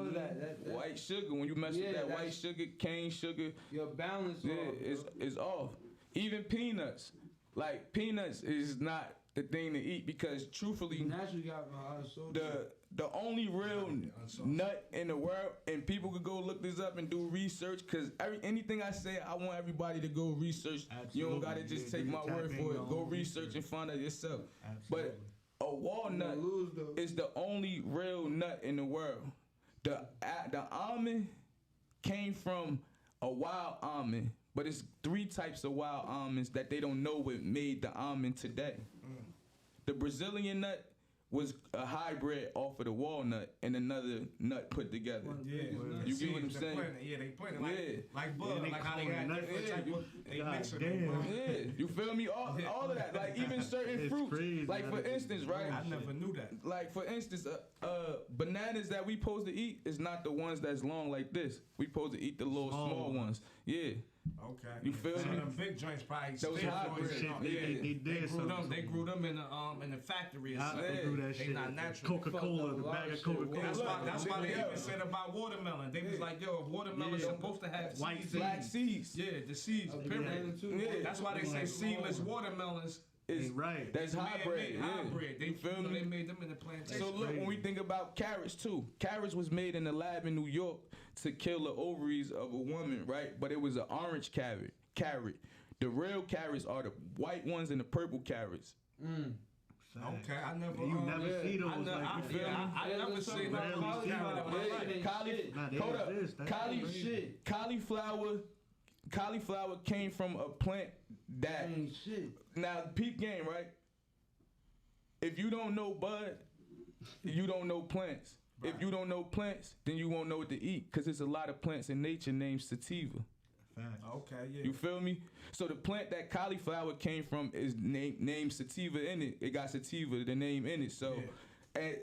A: of that.
B: White sugar. When you mess with that white sugar, cane sugar,
A: your balance
B: is off. Even peanuts. Like peanuts is not the thing to eat because truthfully,
A: naturally got
B: the only real nut in the world, and people could go look this up and do research, because anything I say, I want everybody to go research. Absolutely. You don't gotta just take my word for it. Go research and find out yourself. Absolutely. But a walnut is the only real nut in the world. The almond came from a wild almond, but it's 3 types of wild almonds that they don't know what made the almond today. The Brazilian nut was a hybrid off of the walnut and another nut put together. You get what I'm saying?
E: They plant it like bud, like how they had different type of they mix it.
B: You feel me? All of that, like even certain fruits.
D: Crazy,
B: like for instance, right?
E: I never knew that.
B: Like for instance, bananas that we supposed to eat is not the ones that's long like this. We supposed to eat the little small ones. Yeah.
E: Okay.
B: You feel
E: Some
B: me?
E: of them big joints probably
B: Those
E: still
B: hybrid
E: doing
B: shit,
E: it.
D: they did something.
E: They grew them in the factory. Or
D: I
E: something.
D: do that
E: They
D: shit.
E: not natural.
D: Coca-Cola, the bag of Coca-Cola.
E: That's why they even said about watermelon. They was like, yo, watermelon's supposed to have
D: White
E: seeds.
B: Black seeds.
E: Yeah, the seeds. Period.
B: Yeah.
E: That's why they say seedless watermelons.
B: Is
D: Right.
B: That's hybrid. Yeah.
E: Hybrid. They
B: You feel me?
E: They made them in the plantation.
B: So look, when we think about carrots too, carrots was made in a lab in New York to kill the ovaries of a woman, right? But it was an orange carrot. The real carrots are the white ones and the purple carrots.
E: Okay, I never.
D: You never see those.
E: I never seen no
D: Rarely see
B: Cauliflower came from a plant that. Now, peep game, right? If you don't know bud, you don't know plants. Right. If you don't know plants, then you won't know what to eat, because there's a lot of plants in nature named sativa.
E: Okay, yeah.
B: You feel me? So the plant that cauliflower came from is named sativa in it. It got sativa, the name in it. So,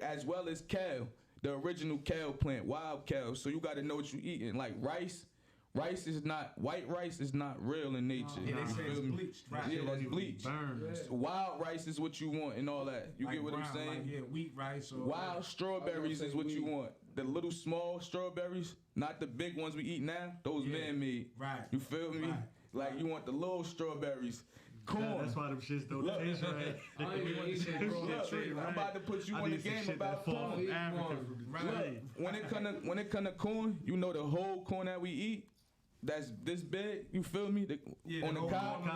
B: as well as kale, the original kale plant, wild kale. So you got to know what you eating. Like rice white rice is not real in nature.
E: Yeah, they say it's bleached. Right.
B: Yeah, that's bleached.
D: Burns.
B: Wild rice is what you want and all that. You
E: like
B: get what
E: brown,
B: I'm saying?
E: Like, wheat rice or
B: Wild strawberries is what you want. The little small strawberries, not the big ones we eat now. Those man-made.
E: Right.
B: You feel me?
E: Right.
B: Like you want the little strawberries. Corn.
D: Yeah, that's why them shits don't taste right.
B: I'm about to put you on the game about corn.
E: Right.
B: When it come to corn, you know the whole corn that we eat, that's this big. You feel me? On the cob.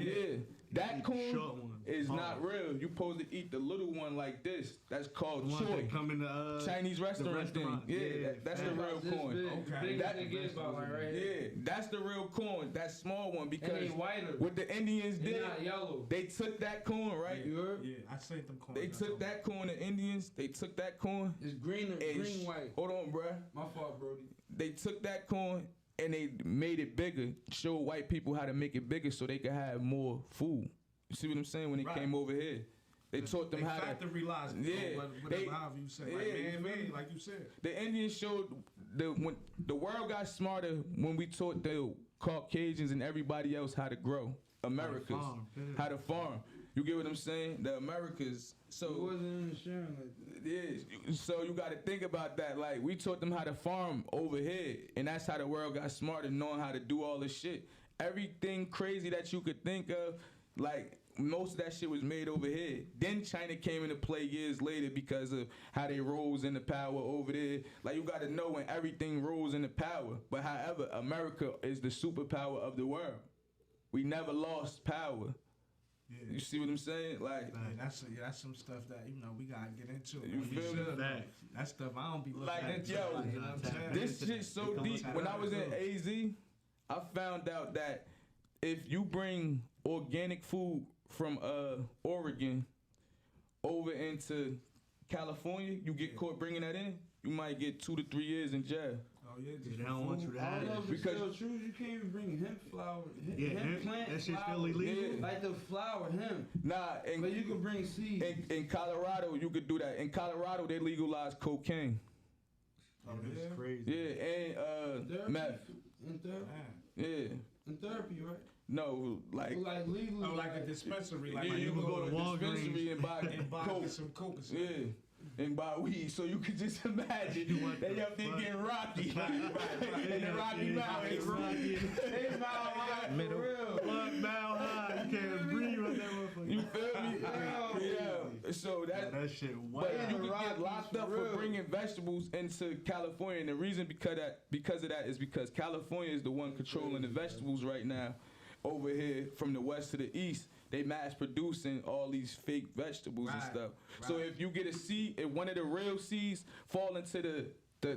B: Yeah. That corn is not real. You supposed to eat the little one like this. That's called choy.
D: Come in the
B: Chinese restaurant thing. Yeah, that's the real corn.
E: Okay.
B: That's the real corn. That small one, because
A: And they whiter.
B: what the Indians
A: They
B: did,
A: not yellow.
B: they took that corn, right?
A: You heard?
E: Yeah, I seen them corn.
B: They took that corn, the Indians, they took that corn.
A: It's green white.
B: Hold on, bruh.
A: My fault, Brody.
B: They took that corn and they made it bigger, showed white people how to make it bigger so they could have more food. You see what I'm saying? When they came over here, they taught them how to.
E: factorized.
B: Yeah,
E: However you say, man-made, like you said.
B: The Indians showed when the world got smarter when we taught the Caucasians and everybody else how to grow. Americans, how to farm. You get what I'm saying? The Americas. So
A: It wasn't in the sharing like that.
B: yeah, so you got to think about that. Like, we taught them how to farm over here, and that's how the world got smarter, knowing how to do all this shit. Everything crazy that you could think of, like, most of that shit was made over here. Then China came into play years later because of how they rose into power over there. Like, you got to know when everything rose into power. But however, America is the superpower of the world. We never lost power.
E: Yeah.
B: You see what I'm saying? Like,
E: that's some stuff that we gotta get into.
B: You feel me?
E: That stuff I don't be looking
B: Like,
E: into.
B: yo,
E: Like, you know what I'm saying?
B: this shit's so deep. When I was in AZ, I found out that if you bring organic food from Oregon over into California, you get caught bringing that in, you might get 2 to 3 years in jail.
E: Oh yeah,
D: They don't want you to
A: I
D: have
A: don't know
D: it.
A: if it's
B: Because-
A: still true. You can't even bring hemp flower. Hemp plant.
D: that shit's
A: flower.
D: still illegal.
B: Yeah.
A: Like the flower hemp.
B: Nah,
A: But you can bring seeds.
B: in Colorado, you could do that. In Colorado, they legalized cocaine.
E: Oh,
D: It's
E: yeah.
D: crazy.
B: Yeah, and
A: Therapy?
B: meth.
A: In therapy.
B: Yeah.
A: In therapy, right?
B: No, like,
A: Like legally.
E: Oh, like a dispensary. Like
B: yeah,
E: you
B: you
E: can
B: can go to
D: Walgreens
B: dispensary and buy
E: and buy
B: coke.
E: some coke.
B: Yeah. And buy weed, so you could just imagine
D: What
B: they
D: the
B: up there
D: fuck?
B: getting rocky in the Rocky Mountains. They mile high for real.
D: Blood mile high. You can't breathe with that motherfucker.
B: You feel me? Yeah. So
D: That shit
B: but
D: wild.
B: you can get
A: Rockies
B: locked
A: for
B: up
A: real.
B: for bringing vegetables into California, and the reason because of that is because California is the one controlling the vegetables right now. Over here, from the west to the east, they mass producing all these fake vegetables and
E: Right,
B: stuff. So if you get a seed, if one of the real seeds fall into the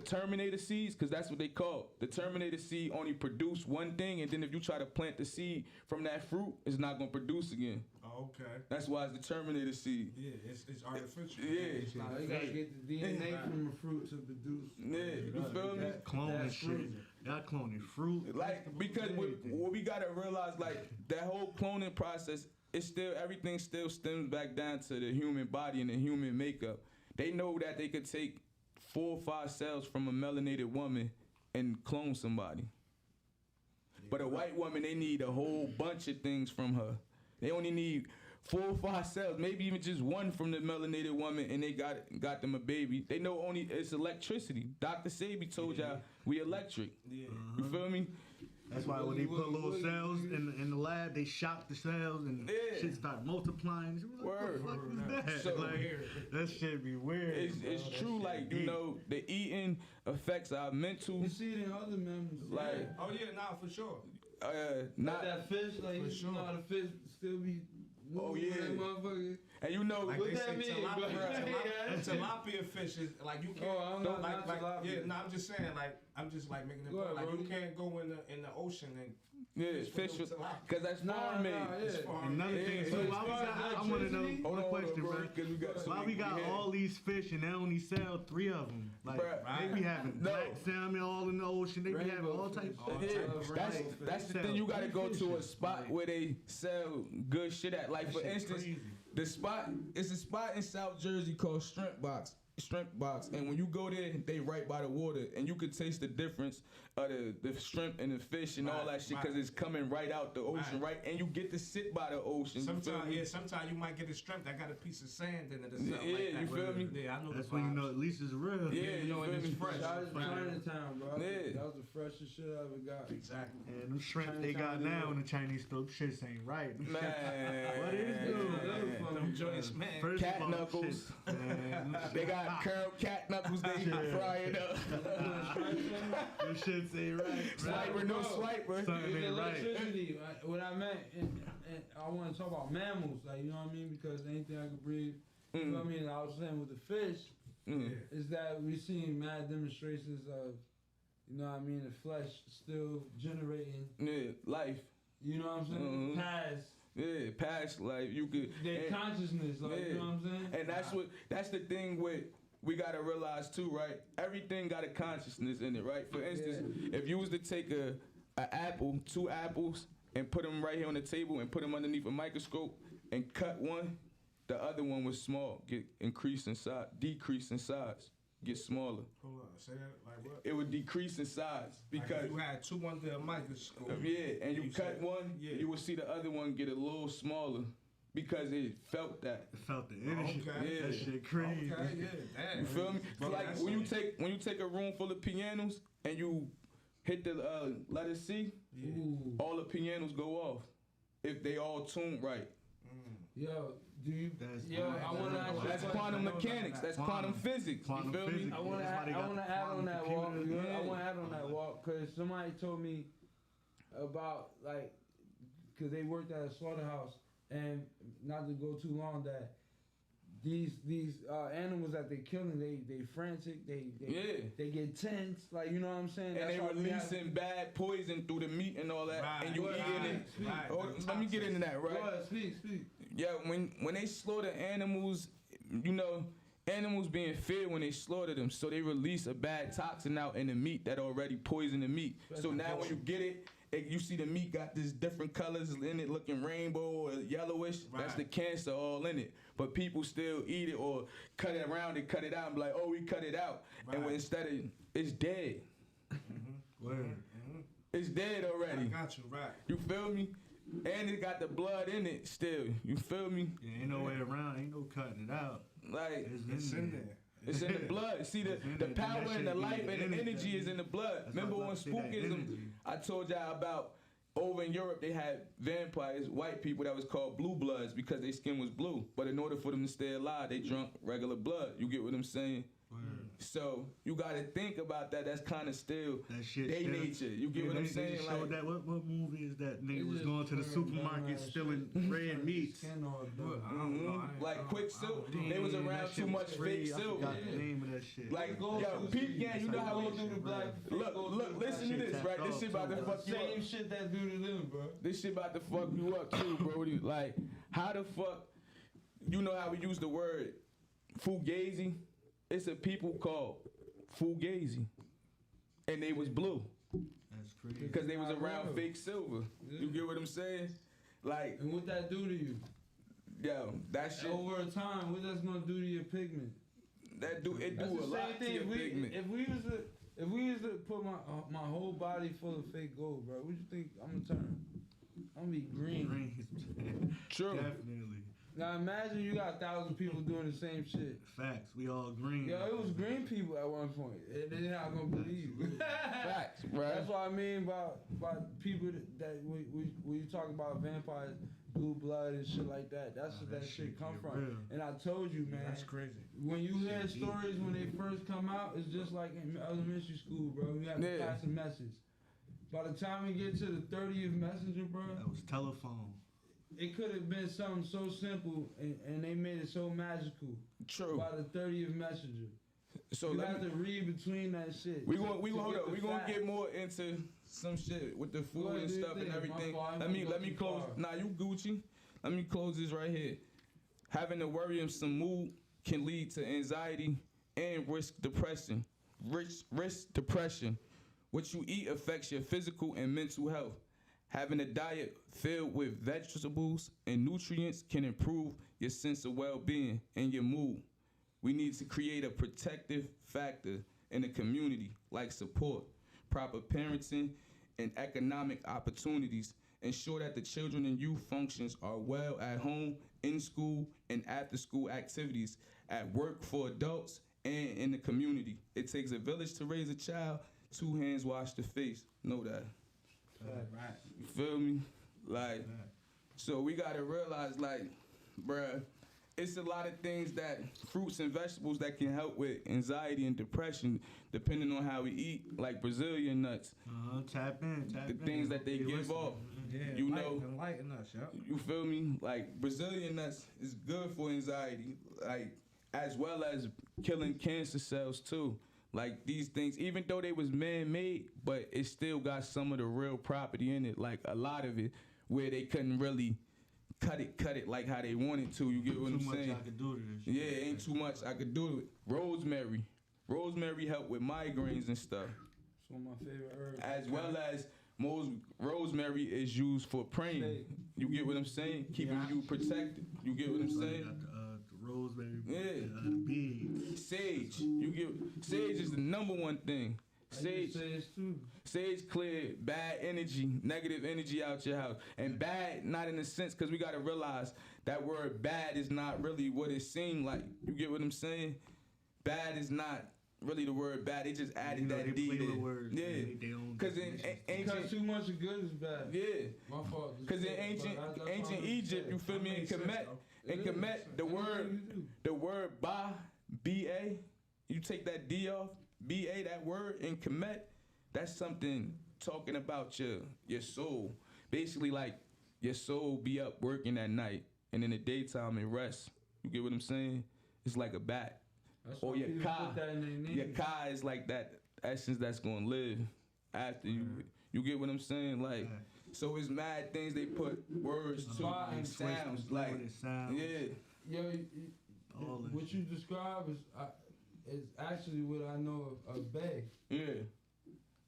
B: Terminator seeds, because that's what they call the Terminator seed, only produce one thing, and then if you try to plant the seed from that fruit, it's not gonna produce again.
E: Oh, okay.
B: That's why it's the Terminator seed.
E: Yeah, it's artificial.
B: Yeah.
E: It's not
A: You gotta
E: fake.
A: get the DNA from a fruit to produce.
B: Yeah, you feel me?
D: Cloning
A: That's
D: shit.
A: fruit.
D: Y'all cloning fruit.
B: Like, because what we gotta realize, like, that whole cloning process, everything still stems back down to the human body and the human makeup. They know that they could take 4 or 5 cells from a melanated woman and clone somebody. But a white woman, they need a whole bunch of things from her. They only need 4 or 5 cells, maybe even just one from the melanated woman, and they got them a baby. They know only it's electricity. Dr. Sabi told y'all we electric.
E: Yeah.
B: You feel me?
D: That's why when they put little cells in the lab, they shock the cells and shit start multiplying.
B: Word.
D: What the fuck is that?
B: So,
D: like, that shit be weird.
B: It's true, like, you know, the eating affects our mental.
A: You see it in other mammals.
B: Like,
E: Oh yeah, nah, for sure.
B: not
A: that fish, like,
E: For sure.
A: you know how the fish still be moving.
B: Oh, yeah.
A: That motherfucker.
B: and you know,
E: Like
A: What
E: they
A: that
E: say,
A: mean,
E: tilapia,
A: bro?
E: tilapia fish is like you can't.
A: Oh, I'm not
E: like
A: tilapia.
E: yeah, no, I'm just saying like I'm just like making it
A: Go ahead,
E: like you
A: bro.
E: can't go in the ocean and
B: yeah, fish,
E: with tilapia.
B: because that's farm made.
E: It's
A: yeah.
E: farm.
D: Another
B: Yeah,
D: thing
B: yeah.
D: too,
B: So
D: why we
A: as far
D: got,
A: as
D: I want to know
A: electricity-
D: one question, bro.
B: because we got so
D: Why we got all these fish and they only sell 3 of them? Like
B: Bruh,
D: they be having
B: no.
D: black salmon all in the ocean. They be having
A: Rainbow
D: all types.
A: fish.
D: Of
B: Yeah,
A: Rainbow
B: that's
A: fish.
B: the thing. You gotta go to a
D: Fishes.
B: spot where they sell good shit at. Like for
D: shit
B: instance,
D: crazy.
B: the spot it's a spot in South Jersey called Shrimp Box. And when you go there, they right by the water, and you could taste the difference of the shrimp and the fish and all that shit because it's coming right out the ocean, right? And you get to sit by the ocean.
E: Sometimes you might get a shrimp that got a piece of sand in it or something
B: Yeah,
E: like that.
B: you feel me?
E: Yeah, I know
D: That's
E: the
D: when you
E: vibes.
D: know at least it's real.
B: Yeah,
E: you know,
B: feel
E: and it's
B: me?
E: fresh.
A: Shout out to
E: Right.
A: Chinatown, bro.
B: Yeah.
A: That was the freshest shit I ever got.
E: Exactly.
D: And them shrimp they got now in the Chinese store, shits ain't right.
B: Man,
D: What is it?
E: Them joints, man.
D: First
B: Cat
D: of all,
B: knuckles.
D: shit, man,
B: They got curled cat knuckles. They fry it up.
D: them shits ain't right.
B: Swiper, no swiper.
D: Something
A: It's
D: ain't right.
A: electricity. What I meant, and I want to talk about mammals, like, you know what I mean? Because anything I could breathe, you know what I mean? I was saying with the fish, is that we seen mad demonstrations of, you know what I mean, the flesh still generating,
B: Yeah, life.
A: you know what I'm saying?
B: Mhm.
A: Past
B: Yeah, past life. You could.
A: their
B: and-
A: consciousness, like, you know what I'm saying?
B: And that's the thing with we gotta realize too, right? Everything got a consciousness in it, right? For instance, if you was to take a apple, 2 apples, and put them right here on the table and put them underneath a microscope and cut one, the other one was small, decrease in size, get smaller.
E: Hold on, say that like what?
B: It would decrease in size because
E: Like if you had 2 under a microscope.
B: yeah, and you
E: You
B: cut
E: said-
B: one,
E: yeah.
B: you would see the other one get a little smaller because it felt that.
D: Felt the energy.
E: Okay.
D: That shit crazy.
E: Okay, yeah, damn.
B: You feel me?
E: Bro,
B: Like
E: that's
B: when you
E: it.
B: take a room full of pianos and you hit the letter C,
E: Yeah.
A: Ooh.
B: all the pianos go off if they all tuned right.
A: Yo, do you?
D: That's
A: Yo, I
D: nice.
A: want to ask you a
B: That's
A: question.
B: quantum mechanics. That's quantum physics.
D: Quantum
B: You feel me?
D: physics.
A: I want to
D: That's why they got
A: add on
D: quantum
A: that walk.
D: computers.
A: I want to add on that walk because somebody told me about like, because they worked at a slaughterhouse and not to go too long that these animals that they killing they frantic they get tense, like, you know what I'm saying,
B: And
A: that's
B: they
A: why we have-
B: releasing bad poison through the meat and all that,
E: Right.
B: and you
A: Right.
B: eating it.
E: Right.
B: Oh, let me get into that,
A: Go
B: right?
A: ahead, speak.
B: Yeah, when they slaughter animals, you know, animals being fed when they slaughter them, so they release a bad toxin out in the meat that already poisoned the meat. So now when you get it, you see the meat got this different colors in it, looking rainbow or yellowish. That's the
E: Right.
B: cancer all in it. But people still eat it or cut it around and cut it out and be like, oh, we cut it out. And when
E: Right.
B: instead of, it's dead.
D: Word.
B: It's dead
E: I
B: already.
E: got you, right.
B: You feel me? And it got the blood in it still. You feel me?
D: Yeah, ain't no way around. Ain't no cutting it out.
B: Like,
E: It's in there.
B: it's in the blood. See, the
D: It's in
B: the
D: it,
B: power
D: and that
B: and the
D: shit
B: life
D: be
B: and the
D: the
B: energy
D: energy.
B: is in the blood.
D: That's
B: Remember
D: what
B: on
D: I'm about to say, that
B: spookism,
D: energy.
B: I told y'all about over in Europe they had vampires, white people that was called blue bloods because their skin was blue. But in order for them to stay alive, they drunk regular blood. You get what I'm saying? So you gotta think about that. That's kind of still
D: That shit.
B: they
D: still-
B: nature. You get
D: Yeah,
B: what I'm
D: they
B: saying?
D: just showed
B: Like,
D: that. What movie is that? Nigga
A: It's
D: was
A: just
D: going to the
A: weird,
D: supermarket
A: dumbass
D: stealing
A: shit.
D: red meats.
A: Skin all done.
E: Look, I don't know.
B: like Quicksilver,
E: don't
B: they was
D: Damn,
B: around
D: that shit
B: too
D: was
B: much
D: crazy.
B: fake
D: I
B: silver.
D: forgot the name of that shit.
B: Like,
A: Go
B: yo,
A: to
B: peep
A: the
B: gang, you know how we do the black. Look, listen to this, right? This shit about to fuck you
A: Same
B: up.
A: shit that do to them, bro.
B: This shit about to fuck you up too, bro. Like, how the fuck, you know how we use the word fugazi? It's a people called fugazi, and they was blue
D: That's crazy.
B: because they was around fake silver. You get what I'm saying? Like,
A: And what that do to you?
B: yo, that shit,
A: Over time, what that's gonna do to your pigment?
B: that do it
A: That's
B: do
A: the
B: a
A: same
B: lot to
A: thing.
B: your pigment.
A: If we was If we used to put my whole body full of fake gold, bro, what you think I'm gonna turn? I'm gonna be green.
B: True.
D: Definitely.
A: Now imagine you got 1,000 people doing the same shit.
D: Facts. We all green.
A: Yo, it was green people at one point, and they're not gonna believe you.
B: Facts, right?
A: That's what I mean by people that when you talk about vampires, blue blood and shit like that. That's where that shit come from.
D: real.
A: And I told you, man.
E: That's crazy.
A: When you hear stories when they first come out, it's just like in elementary school, bro. You have to pass a message. By the time we get to the 30th messenger, bro,
D: That was telephone.
A: it could have been something so simple, and they made it so magical.
B: True.
A: By the 30th messenger.
B: So
A: You have to read between that shit.
B: We gonna hold
A: get
B: up.
A: the
B: We gonna
A: facts.
B: get more into some shit with the
A: Go
B: food
A: ahead,
B: and
A: do your
B: stuff and
A: thing.
B: everything.
A: My fault, I
B: Let me
A: went too
B: close.
A: far.
B: Nah, you Gucci. Let me close this right here. Having a worrisome mood can lead to anxiety and risk depression. Risk depression. What you eat affects your physical and mental health. Having a diet filled with vegetables and nutrients can improve your sense of well-being and your mood. We need to create a protective factor in the community, like support, proper parenting, and economic opportunities. Ensure that the children and youth functions are well at home, in school, and after-school activities, at work for adults, and in the community. It takes a village to raise a child. 2 hands wash the face. Know that.
E: Right.
B: You feel me? Like, so we gotta realize, like, bruh, it's a lot of things that fruits and vegetables that can help with anxiety and depression, depending on how we eat, like Brazilian nuts.
D: Tap in.
B: The things that they give off.
E: Yeah,
B: You know,
E: enlighten us, yo.
B: you feel me? Like Brazilian nuts is good for anxiety, like as well as killing cancer cells too. Like these things, even though they was man-made, but it still got some of the real property in it, like a lot of it, where they couldn't really cut it like how they wanted to. You get what I'm saying?
D: Too much I could do to this.
B: Yeah, ain't too much I could do to it. Rosemary help with migraines and stuff.
A: It's one of my favorite herbs.
B: As well as most rosemary is used for praying. You get what I'm saying? Keeping you protected. You get what I'm saying?
D: Got the rosemary.
B: Yeah.
D: The beads.
B: Sage. Sage is the number one thing. Sage clear bad energy, negative energy out your house. And bad, not in a sense, because we got to realize that word bad is not really what it seemed like. You get what I'm saying? Bad is not really the word bad. They just added that D there. Yeah. Because in ancient,
A: too much of good is bad.
B: yeah.
A: My fault.
B: Because in ancient Egypt, you feel me? In Kemet, the word ba, B-A, you take that D off, B-A, that word in Kemet, that's something talking about your soul. Basically, like your soul be up working at night, and in the daytime it rests. You get what I'm saying? It's like a bat. Or your Ka. Your Ka is like that essence that's gonna live after you. You get what I'm saying? Like, so it's mad things they put words to and sounds. Like, yeah.
A: Yo, what you describe is actually what I know of Bay.
B: Yeah.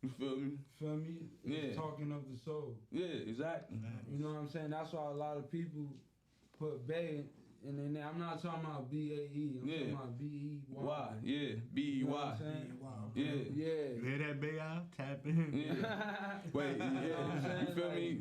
B: You feel me?
A: Feel me? It's talking of the soul.
B: Yeah, exactly.
A: You know what I'm saying? That's why a lot of people put Bay in their name. I'm not talking about B-A-E. I'm talking about B-E-Y.
B: Y. Yeah, B-E-Y.
A: You know what I'm saying?
B: Yeah.
A: Yeah.
D: You hear that, Bay Eye? Tap in.
B: Yeah. Wait, yeah. You feel
A: like
B: me?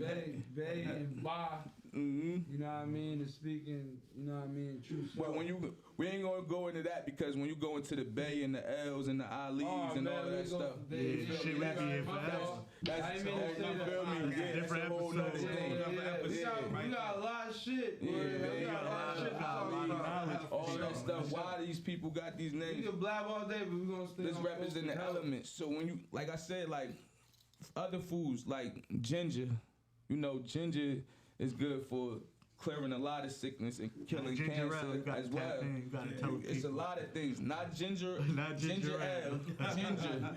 A: Bay and Ba.
B: Mm-hmm.
A: You know what I mean? And speaking, you know what I mean, true soul.
B: But we ain't gonna go into that because when you go into the Bay and the L's and the Ali's and all that stuff,
D: shit, we be here forever.
A: I didn't mean to say that.
B: Feel me? Yeah,
D: Different
B: that's a whole nother
D: episodes.
B: thing.
A: We got a lot of shit.
B: Yeah,
A: We got a lot of shit to talk about.
B: All that stuff. Why these people got these
A: We
B: names?
A: can blab all day, but we're gonna stay
B: This
A: on
B: represent the elements. So when you, like I said, like other foods like ginger, you know, ginger is good for clearing a lot of sickness and killing cancer as well. It's a lot of things. Not ginger, ginger ale, ginger.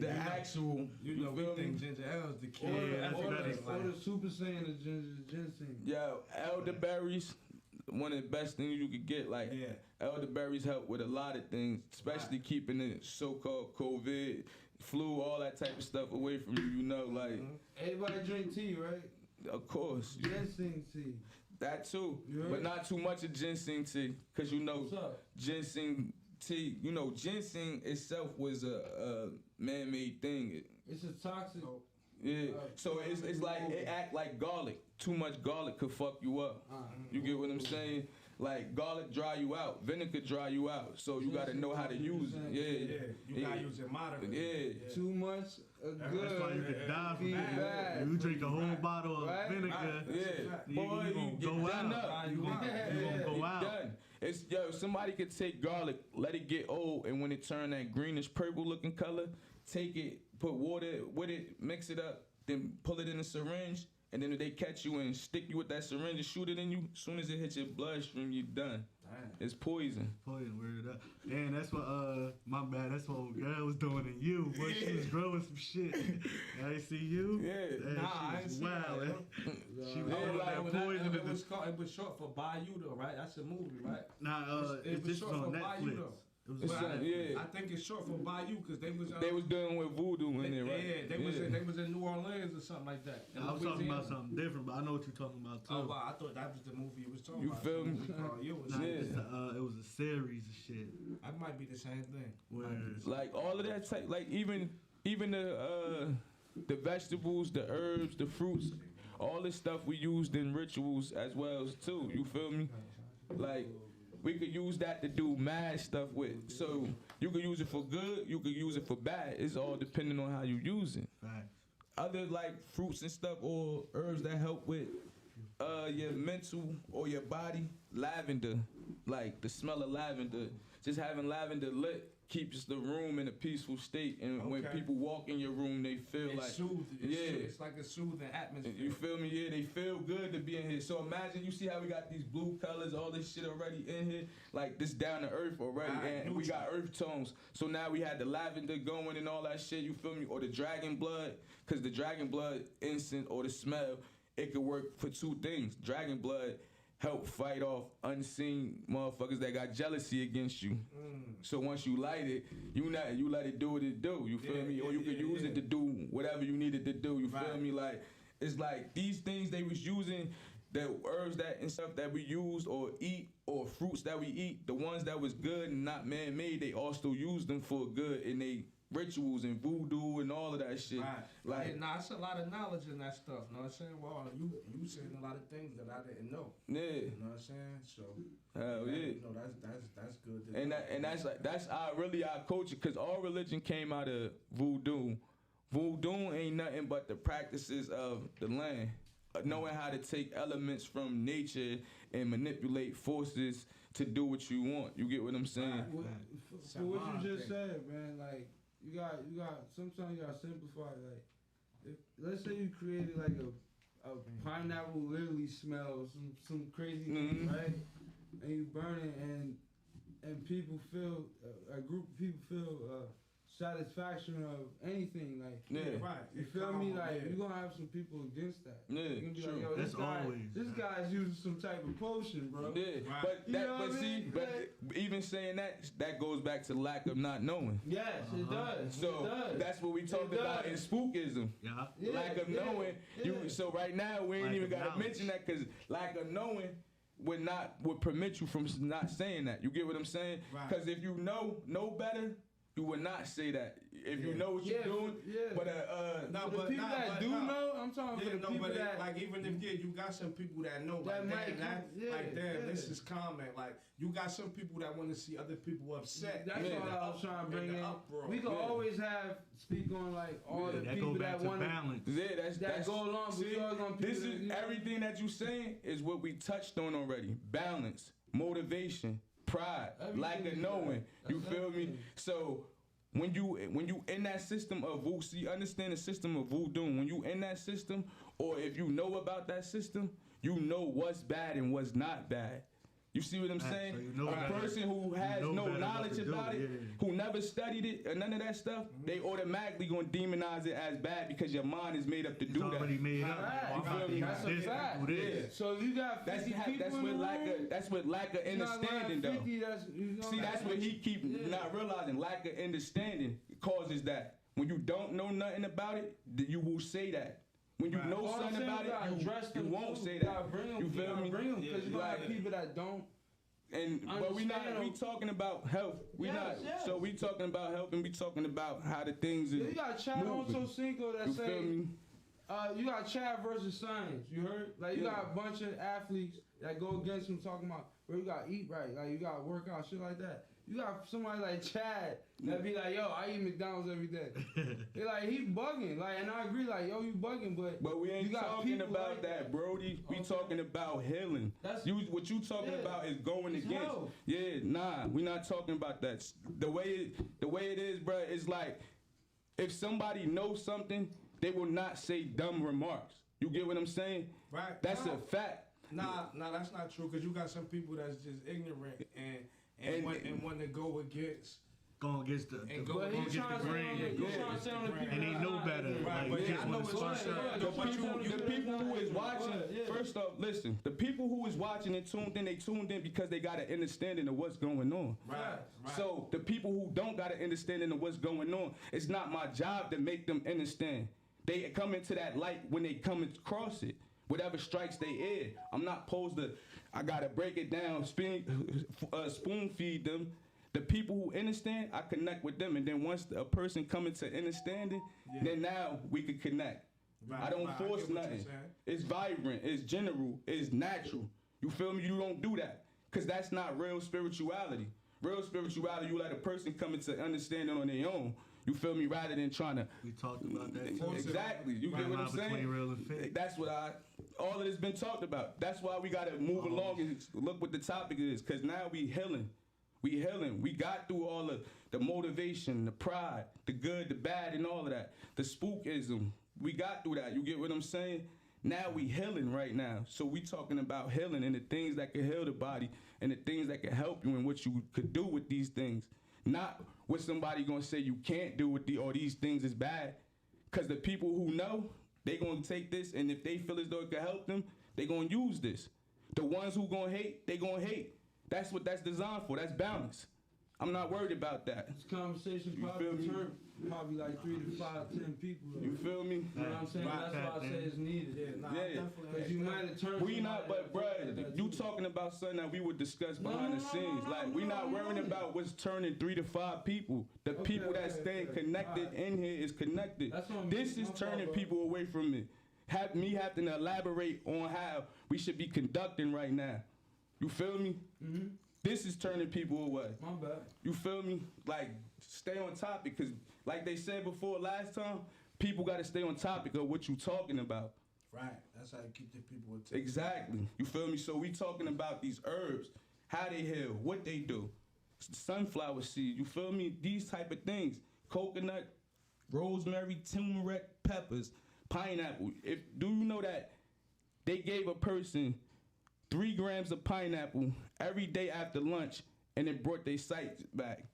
B: The actual,
E: You know, we
B: feel me?
E: think ginger ale is the key.
A: Or the super saiyan of ginseng.
B: Yo, elderberries, one of the best things you could get. Like, elderberries help with a lot of things, especially keeping the so-called COVID, flu, all that type of stuff away from you. You know, like
A: everybody drink tea, right?
B: Of course.
A: Ginseng tea.
B: That too, but not too much of ginseng tea, cause you know ginseng take, you know, ginseng itself was a man-made thing.
A: It's a toxic.
B: Yeah, so it's like it act like garlic. Too much garlic could fuck you up. You get what I'm saying? Like garlic dry you out, vinegar dry you out. So you gotta know how to use it. Yeah,
E: You gotta use it moderately.
B: Yeah.
A: Too much good.
D: That's why you could die from
A: Bad.
D: that. You drink a whole bottle of vinegar.
B: Yeah,
D: You
B: boy,
D: gonna
B: you
D: go
B: get done
D: out.
B: up.
D: You gonna go out.
B: Done. It's somebody could take garlic, let it get old, and when it turn that greenish purple looking color, take it, put water with it, mix it up, then pull it in a syringe, and then if they catch you and stick you with that syringe and shoot it in you, as soon as it hits your bloodstream, you're done. It's poison.
D: Poison, word up. And that's what my bad, that's what old girl was doing in you. But she was growing some shit. I see you.
B: Yeah.
E: Nah, I ain't seen
D: wild.
E: that.
D: She was
B: Yeah,
D: all
B: like,
D: that poison.
E: It was short for Bayou though, right? That's a movie, right?
D: Nah,
E: It was
D: this
E: short
D: was on
E: for Bayou
D: Netflix.
E: though.
D: It was
B: It's
D: on
B: something,
D: Netflix.
B: yeah.
E: I think it's short for Bayou because they was
B: dealing with voodoo in there, right?
E: Yeah, they was in New Orleans or something like that. In
D: I was talking
E: Louisiana.
D: about something different, but I know what you're talking about too.
E: Oh wow, I thought that was the movie you was talking
B: You
E: about.
B: feel me?
D: Nah,
B: Yeah.
D: it was a series of shit.
E: That might be the same thing.
D: Where
B: Like all of that type, like even the vegetables, the herbs, the fruits, all this stuff we used in rituals as well as too. You feel me? Like we could use that to do mad stuff with. So you could use it for good, you could use it for bad. It's all depending on how you use it.
D: facts.
B: Other like fruits and stuff or herbs that help with your mental or your body, lavender, like the smell of lavender. Just having lavender lit keeps the room in a peaceful state, and when
E: Okay.
B: people walk in your room, they feel
E: It's
B: like
E: soothed.
B: yeah.
E: It's like a soothing atmosphere.
B: You feel me? Yeah, they feel good to be in here. So imagine, you see how we got these blue colors, all this shit already in here, like this down to earth already,
E: Right,
B: and we got earth tones. So now we had the lavender going and all that shit. You feel me? Or the dragon blood, cause the dragon blood incense or the smell, it could work for two things. Dragon blood help fight off unseen motherfuckers that got jealousy against you. So once you light it, you let it do what it do. You feel me? Or you could use it to do whatever you needed to do. You feel me? Like it's like these things they was using, the herbs that and stuff that we used or eat or fruits that we eat, the ones that was good and not man-made, they all still use them for good in they rituals and voodoo and all of that shit.
E: Right.
B: Like
E: Yeah, nah, it's a lot of knowledge in that stuff. Know what I'm saying? Well, you saying a lot of things that I didn't know.
B: yeah.
E: You know what I'm saying? So
B: Hell yeah.
E: You know, that's good. To
B: And
E: know.
B: that's our culture, cause all religion came out of voodoo. Voodoo ain't nothing but the practices of the land, knowing how to take elements from nature and manipulate forces to do what you want. You get what I'm saying?
A: For what you just said, man, like you got sometimes you gotta simplify. Like if let's say you created like a pineapple lily smell, some crazy thing, right? And you burn it, and people feel a group of people feel satisfaction of anything, like
E: right.
A: you feel me? Like you're gonna have some people against that.
B: Yeah,
A: You're gonna be
B: true.
A: like, yo,
D: That's always.
A: this guy's using some type of potion, bro.
B: Yeah,
E: Right.
B: but
A: You know
B: that,
A: what
B: but
A: I
B: see,
A: mean?
B: but even saying that goes back to lack of not knowing.
A: Yes, it does.
B: So
A: it does.
B: that's what we talked
A: It
B: about in
A: does.
B: spookism.
D: Yeah.
A: Yeah,
B: Lack of
A: yeah,
B: knowing.
A: yeah.
B: So right now we ain't
D: Lack
B: even
D: of
B: gotta
D: knowledge.
B: mention that, because lack of knowing would permit you from not saying that. You get what I'm saying?
E: Right.
B: Because if you know better, you would not say that. If you know what you're doing,
A: yeah.
B: but
E: No,
A: For the
E: but
A: people that do know, I'm talking
E: Yeah,
A: for the
E: no,
A: people
E: but
A: that
E: like even if you got some people that know,
A: That
E: like
A: might
E: damn,
A: come- yeah,
E: like damn,
A: yeah.
E: this is common. Like you got some people that want to see other people upset.
A: That's
B: Yeah.
A: all I was trying to bring
E: the
A: in.
E: uproar.
A: We can
B: Yeah.
A: always speak on like all the
D: That
A: people
D: go back
A: that
D: to
A: want
D: balance.
B: yeah, that's
A: that go along. But
B: see,
A: we always gonna
B: this
A: people
B: is
A: that, you know,
B: everything that you saying is what we touched on already. Balance, motivation, pride, lack of
A: Everything.
B: knowing. You
A: That's
B: feel me?
A: everything.
B: So when you in that system of voodoo, see, understand the system of voodoo. When you in that system, or if you know about that system, you know what's bad and what's not bad. You see what I'm
D: Right,
B: saying?
D: so you know
B: A
D: better.
B: person who
D: You
B: has
D: know
B: no
D: better what
B: knowledge
D: to do,
B: about it,
D: yeah.
B: who never studied it or none of that stuff, they automatically gonna demonize it as bad because your mind is made up to
D: It's
B: do that.
D: already made up.
A: Right.
D: You gotta
B: You feel me?
D: do
A: That's a
D: this,
A: fact.
D: do this.
A: So you got 50 people
B: That's
A: in
B: with
A: the
B: lack
A: room?
B: of
A: It's not like
B: understanding though.
A: 50, that's, you know,
B: See, that's what he keep not realizing. Lack of understanding causes that. When you don't know nothing about it, you will say that. When you know
A: All I'm
B: something
A: saying,
B: about
A: you gotta
B: it,
A: address
B: you
A: them
B: won't
A: too.
B: say
A: You
B: that.
A: gotta bring them,
B: You feel me?
A: Bring them, because you
B: Yeah.
A: got people that don't.
B: But we talking about health. We So we talking about health and we talking about how the things is.
A: You got Chad Ocho Cinco that say. You got Chad versus Science. You heard? Like you got a bunch of athletes that go against him talking about, bro, you gotta eat right, like you gotta work out, shit like that. You got somebody like Chad that be like, yo, I eat McDonald's every day. They like he bugging, like, and I agree, like, yo, you bugging, but
B: we ain't talking about like that, Brody. We talking about healing. What you talking about is going against. Health. Yeah, nah, we not talking about that. The way it is, bro, is like if somebody knows something, they will not say dumb remarks. You get what I'm saying?
E: Right.
B: That's a fact.
E: Nah, that's not true. Cause you got some people that's just ignorant and want to go against the grain.
D: And they know better.
E: Right,
D: like,
E: I know what's
B: the people who is watching. First off, listen. The people who is watching and they tuned in because they got an understanding of what's going on.
E: Right.
B: So the people who don't got an understanding of what's going on, it's not my job to make them understand. They come into that light when they come across it. Whatever strikes their ear. I'm not supposed to, I gotta break it down, spoon feed them. The people who understand, I connect with them. And then once a person come into understanding, then now we can connect. Right, I don't force nothing. It's vibrant, it's general, it's natural. You feel me? You don't do that. Because that's not real spirituality. Real spirituality, you let a person come into understanding on their own. You feel me? Rather than trying to.
D: We talked about that too.
B: Exactly. You get what I'm saying?
D: Real and fake.
B: That's what all of this been talked about. That's why we gotta move along and look what the topic is. Cause now we healing. We healing. We got through all of the motivation, the pride, the good, the bad, and all of that. The spookism. We got through that. You get what I'm saying? Now we healing right now. So we talking about healing and the things that can heal the body and the things that can help you and what you could do with these things. Not what somebody gonna say you can't do with or these things is bad. Cause the people who know, they gonna take this, and if they feel as though it could help them, they gonna use this. The ones who gonna hate, they gonna hate. That's what that's designed for. That's balance. I'm not worried about that.
A: This conversation probably like 3 to 5, 10 people.
B: You feel me?
A: You know what I'm saying? That's why I say it's needed. Because you might have turned.
B: We not, but bruh, you talking about something that we would discuss behind the scenes. Like we not worrying about what's turning 3 to 5 people. The people that stay connected in here is connected. This is turning people away from it. Having to elaborate on how we should be conducting right now. You feel me? Mm-hmm. This is turning people away.
A: My bad.
B: You feel me? Like, stay on topic, because like they said before last time, people got to stay on topic of what you talking about.
E: Right. That's how you keep the people attention.
B: Exactly. You feel me? So we talking about these herbs, how they heal, what they do. Sunflower seed, you feel me? These type of things. Coconut, rosemary, turmeric, peppers, pineapple. Do you know that they gave a person 3 grams of pineapple every day after lunch, and it brought their sight back?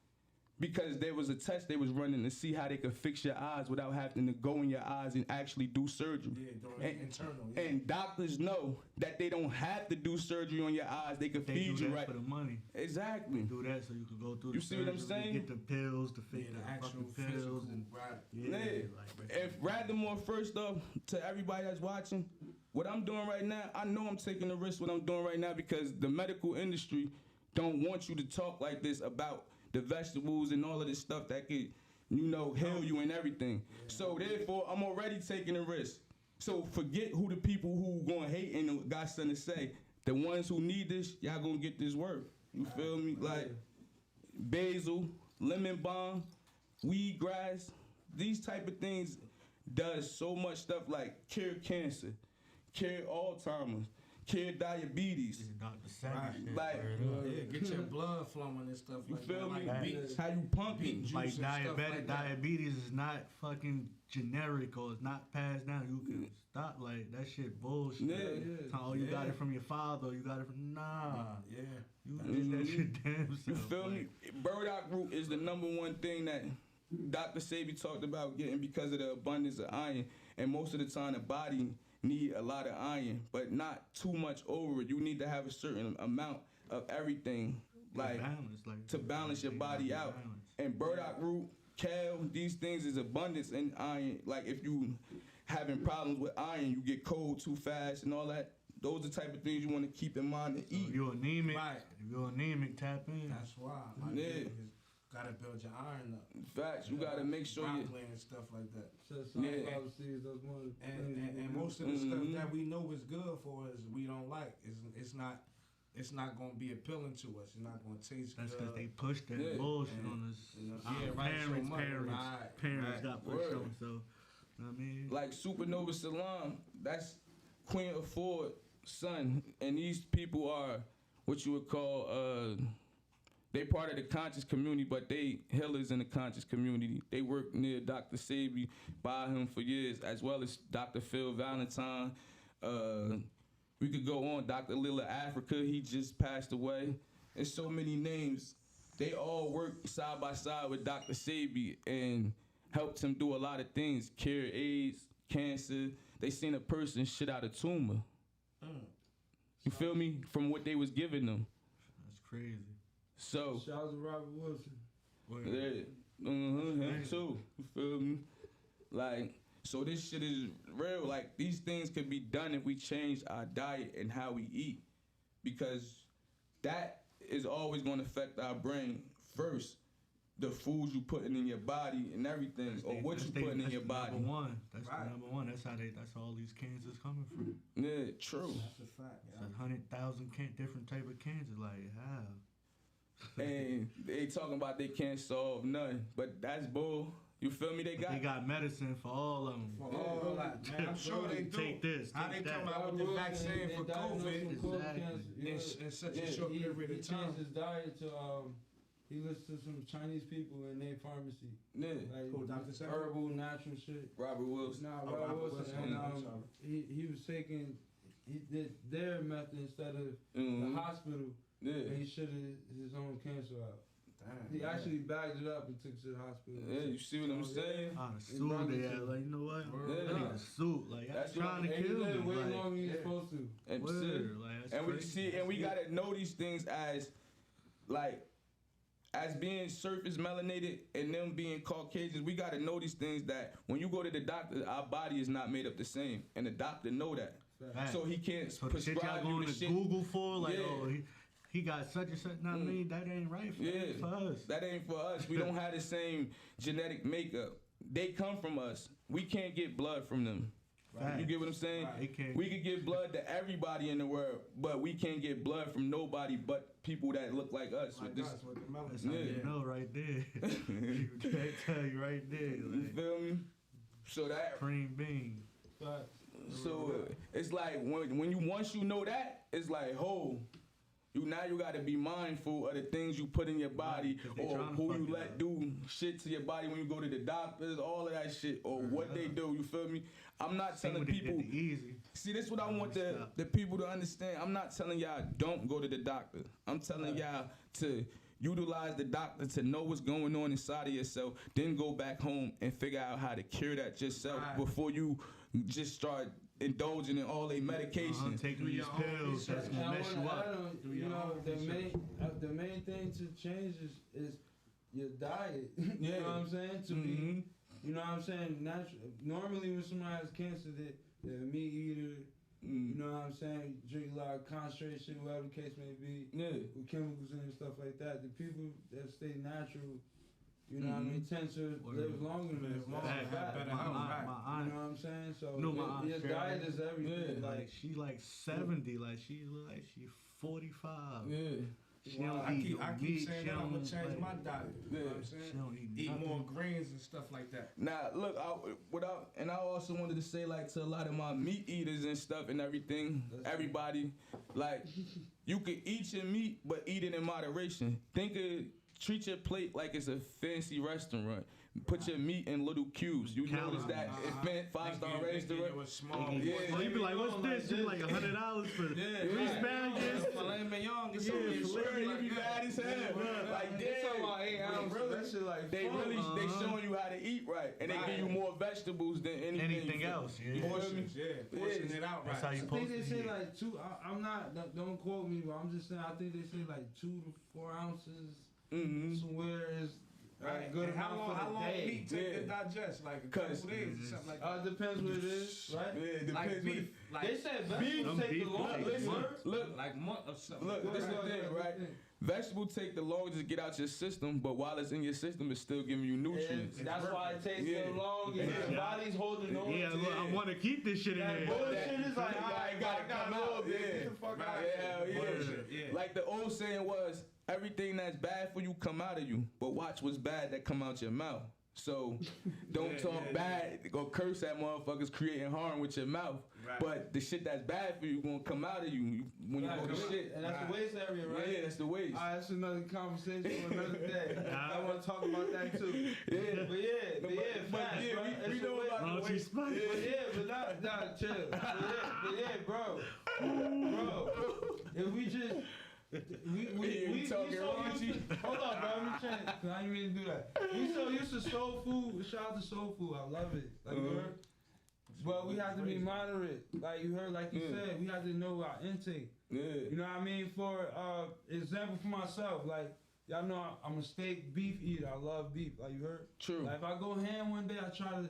B: Because there was a test they was running to see how they could fix your eyes without having to go in your eyes and actually do surgery.
E: Internal.
B: And doctors know that they don't have to do surgery on your eyes. They could feed you right.
D: For the money.
B: Exactly.
D: Do that so you could go through.
B: You see what I'm saying?
D: Get the pills, the fake
E: the actual
D: pills, and
B: Furthermore, first off, to everybody that's watching, what I'm doing right now, I know I'm taking the risk. What I'm doing right now because the medical industry don't want you to talk like this about the vegetables and all of this stuff that could, heal you and everything. Yeah. So therefore, I'm already taking a risk. So forget who the people who gonna hate and got something to say. The ones who need this, y'all gonna get this work. You feel me? Like basil, lemon balm, weed grass, these type of things does so much stuff like cure cancer, cure Alzheimer's, cure diabetes.
E: Get your blood flowing and stuff.
B: You
E: like
B: feel me?
E: Like
B: how you pumping?
D: Like diabetes is not fucking generic or it's not passed down. You can stop like that shit bullshit. You got it from your father. You got it from You did that shit damn self.
B: You feel me? Burdock root is the #1 thing that Dr. Sabi talked about getting because of the abundance of iron, and most of the time the body need a lot of iron, but not too much over it. You need to have a certain amount of everything, to balance your body out. And burdock root, kale, these things is abundance in iron. Like if you having problems with iron, you get cold too fast and all that. Those are the type of things you want to keep in mind and
D: So
B: eat.
D: if you're anemic,
E: Right.
D: if you're anemic, tap in.
E: That's why. Like,
B: Yeah.
E: you gotta build your iron up.
B: Facts. You gotta make sure you.
E: Broccoli and stuff like that.
A: So
B: Yeah.
A: sunflower seeds, those ones.
E: And most of the stuff that we know is good for us, we don't like. It's not gonna be appealing to us. It's not gonna taste
D: That's
E: good.
D: because they pushed that
B: Yeah.
D: bullshit
E: And,
D: on us.
E: you know,
D: Our
E: yeah, right,
D: parents,
E: so much.
D: parents
E: Right.
D: got pushed
B: Word.
D: on. So, you know what I mean?
B: Like Supernova Salam, that's Queen of Ford's son, and these people are what you would call they part of the conscious community, but they healers in the conscious community. They work near Dr. Sabi, by him for years, as well as Dr. Phil Valentine. We could go on. Dr. Lila Africa, he just passed away. There's so many names. They all work side by side with Dr. Sabi and helped him do a lot of things. Cure AIDS, cancer. They seen a person shit out a tumor. You feel me? From what they was giving them.
D: That's crazy.
B: So,
A: Shout out to Robert Wilson.
B: yeah, him too. You feel me? Like, so this shit is real. Like, these things could be done if we change our diet and how we eat, because that is always going to affect our brain first. The foods you putting in your body and everything, or what you putting in your body.
D: Number one. That's
E: Right.
D: the number one. That's that's all these cancers coming from.
B: Yeah, true.
E: That's a fact.
D: It's 100,000 different type of cancers. Like how?
B: And they talking about they can't solve none, but that's bull. You feel me? They got
D: medicine for all of them.
E: For all that, man, I'm sure they do.
D: Take this.
E: How
D: take
E: they
D: that.
E: come out with the vaccine for COVID
D: Exactly.
E: in such a short period
A: He
E: of time?
A: changed his diet to he listened to some Chinese people in their pharmacy.
B: yeah.
A: Like
E: Who, Dr. Sebi?
A: herbal, natural shit.
B: Robert Wilson.
A: Nah,
E: Oh,
A: Robert
E: Robert
A: Wilson.
E: Wilson,
A: And
E: I'm sorry.
A: he was taking, he did their method instead of
B: Mhm.
A: the hospital.
B: Yeah.
A: And he shitted his own cancer out.
E: Damn,
A: He
E: man.
A: actually bagged it up and took it to the hospital.
B: Yeah, you see what I'm saying?
D: Ah, the
A: It's
D: suit
A: wrong
D: they
A: with
D: had.
A: you.
D: Like, you know what?
B: Yeah.
D: I need a suit. Like,
B: That's
D: I'm trying
B: what-
D: to
A: And he
D: kill
A: lived
D: me.
A: way
D: Like,
A: longer than he was
E: yeah.
A: supposed to.
B: And
D: word.
B: see,
D: Like, that's
B: and we
D: crazy.
B: see, and we gotta know these things as being surface melanated and them being Caucasians. We gotta know these things that when you go to the doctor, our body is not made up the same, and the doctor know that.
D: Facts.
B: So he can't
D: So the shit y'all
B: prescribe you
D: going
B: the
D: to
B: shit.
D: Google for, like,
B: Yeah.
D: oh, he got such and such. Know what I mean? That ain't right for us.
B: That ain't for us. We don't have the same genetic makeup. They come from us. We can't get blood from them.
D: Facts.
B: You get what I'm saying?
D: Right. They can't.
B: We could give blood to everybody in the world, but we can't get blood from nobody but people that look like us.
E: Like
B: with this,
E: us with the melon.
D: That's how you
B: Yeah.
D: know right there. You can't tell you right there.
B: you
D: Like,
B: feel me? So that,
D: cream bean.
A: But
B: so it's like when you once you know that, it's like you gotta be mindful of the things you put in your body,
D: Right, 'cause they
B: or
D: tryna
B: who
D: fuck
B: you
D: it
B: let
D: up.
B: do shit to your body when you go to the doctors, all of that shit, or what they do. You feel me? I'm not
D: Same
B: telling
D: when they
B: people.
D: did the easy.
B: See, this is what I want
D: Stop.
B: the people to understand. I'm not telling y'all don't go to the doctor. I'm telling y'all to utilize the doctor to know what's going on inside of yourself, then go back home and figure out how to cure that yourself
E: Right.
B: before you just start indulging in all their medications.
D: Taking
E: Do
D: these
E: your own
D: pills that's
E: research.
A: and
D: gonna
A: I
D: mess you
A: wanna
D: up.
A: add on,
E: Do
A: you
E: your
A: know,
E: own
A: the main thing to change is your diet. You
B: Yeah.
A: know what I'm saying? To be, you know what I'm saying? Normally when somebody has cancer, they're a meat eater. You know what I'm saying? Drink a lot of concentrated shit, whatever the case may be,
B: Yeah.
A: with chemicals in and stuff like that. The people that stay natural, you know what I mean, tend to live longer than
E: Live
A: us.
E: longer,
A: That's a
E: have
A: fact.
E: better
A: You
E: health. Right.
D: My aunt,
A: know what I'm saying? So
D: No, my aunt
A: your
D: Carol,
A: diet is everything.
B: Yeah.
D: like, she like 70. Like, she look like she 45.
B: Yeah.
D: She don't
E: I
D: eat
E: keep,
D: no
E: I keep
D: meat.
E: saying
D: She
E: that I'm gonna
D: don't,
E: change
D: like,
E: my diet. You know what I'm saying?
D: She don't eat
E: Eat
D: nothing.
E: more greens and stuff like that.
B: Now, look, I also wanted to say, like, to a lot of my meat eaters and stuff and everything, everybody, like, you can eat your meat, but eat it in moderation. Treat your plate like it's a fancy restaurant. Put your meat in little cubes. You notice that it's 5-star restaurant. Yeah.
D: Oh, you be like, what's this? You be like $100 for three asparagus.
E: Filet mignon, get
D: Yeah,
E: some of this
D: filet,
E: shit.
B: You
E: Like
B: be
E: that.
B: mad as hell. Like,
E: It's
B: damn.
E: about 8 ounces.
A: That shit like
B: They
A: fun.
B: really, they showing you how to eat right. And they give you more vegetables than
D: Anything else,
B: You
D: yeah.
B: feel me?
E: Portions, yeah. Portioning it out
D: That's
E: right.
D: how you
A: I think
D: supposed
A: they
D: to
A: say
D: eat.
A: like two. I'm not. Don't quote me, but I'm just saying. I think they say like 2 to 4 ounces. Somewhere is
E: Right.
A: good
E: And how
A: amount
E: long
A: for the day.
E: meat take to
B: Yeah.
E: digest? Like a couple
B: 'Cause-
E: days or something like that.
A: It depends what it is, right?
B: Yeah, it
E: Like
B: depends.
E: beef. like
A: They said
D: Some
A: vegetables take the
D: beef
A: longest.
D: take months.
B: Look,
E: like month or something.
B: look, this is the thing, right? Vegetables take the longest to get out your system, but while it's in your system, it's still giving you nutrients.
A: That's why it takes
B: Yeah.
A: so long.
D: Yeah.
A: Your body's holding on.
D: Yeah, look, I want to keep this shit in
A: That
D: there.
A: bullshit is like,
B: I
A: I
B: gotta
A: got
B: come
A: a little
B: out.
A: bit.
B: Yeah.
A: Get the fuck out.
B: Yeah.
E: Bullshit, yeah.
B: Like the old saying was, everything that's bad for you come out of you, but watch what's bad that come out your mouth. So don't talk bad, go curse at motherfuckers creating harm with your mouth.
E: Right.
B: But the shit that's bad for you gonna come out of you when you
A: Right,
B: go to shit.
A: and that's the waste area, right?
B: Yeah, that's the waste.
A: That's another conversation for another day. I want to talk about that too.
B: Yeah.
A: But facts,
B: yeah,
A: bro.
B: we
A: It's
B: know
A: a waste.
B: about
D: Don't
B: the
D: you
B: waste.
D: spice?
A: But chill. But yeah, bro. If we just we so
B: talking
A: used to, hold on, bro. Let me change. 'Cause I didn't mean to do that. We so used to soul food. Shout out to soul food. I love it. Like you heard. But we have to be moderate. Like you heard, like you said, we have to know our intake.
B: Yeah.
A: You know what I mean? For example, for myself, like y'all know I'm a steak beef eater. I love beef. Like you heard.
B: True.
A: Like if I go ham one day, I try to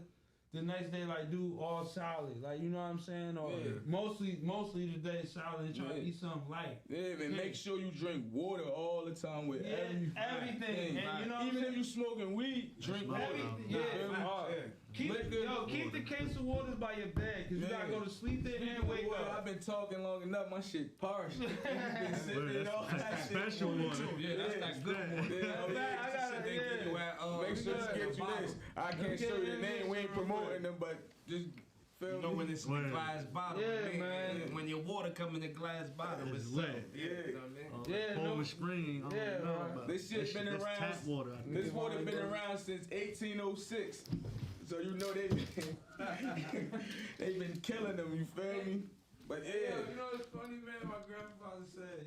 A: the next day like do all salad. Like you know what I'm saying? Or mostly the day salad and try to eat something light.
B: Yeah, man. Make sure you drink water all the time with
A: Everything. And you know what I'm
B: even
A: saying?
B: if you smoking weed, drink water.
A: Everything.
B: You
A: Yeah.
B: feel me?
A: Keep the case of waters by your bed, cause you gotta go to sleep there and wake
B: Well, I've
A: up.
B: been talking long enough. My shit parched. You've been sipping
D: Word,
B: all
D: that's
B: that shit.
D: special water.
E: Yeah, that's that good one.
B: Yeah,
A: I gotta,
B: Make sure to get you this. I can't show you the name. We ain't promoting them, but just feel
E: You know
B: me.
E: when it's in a
D: Word.
E: glass bottle,
A: Yeah, man.
E: When your water come in a glass bottle, it's
D: lit.
E: lit.
B: Yeah.
E: You know what I mean?
A: Yeah,
D: Cold
A: no-
D: Spring. I don't
A: yeah,
D: know
A: man.
D: about
B: This shit been
D: that's
B: around.
D: tap water. I think.
B: This water been around since 1806, so you know they been killing them. You feel me? But
A: Yo, you know what's funny, man? My grandfather said,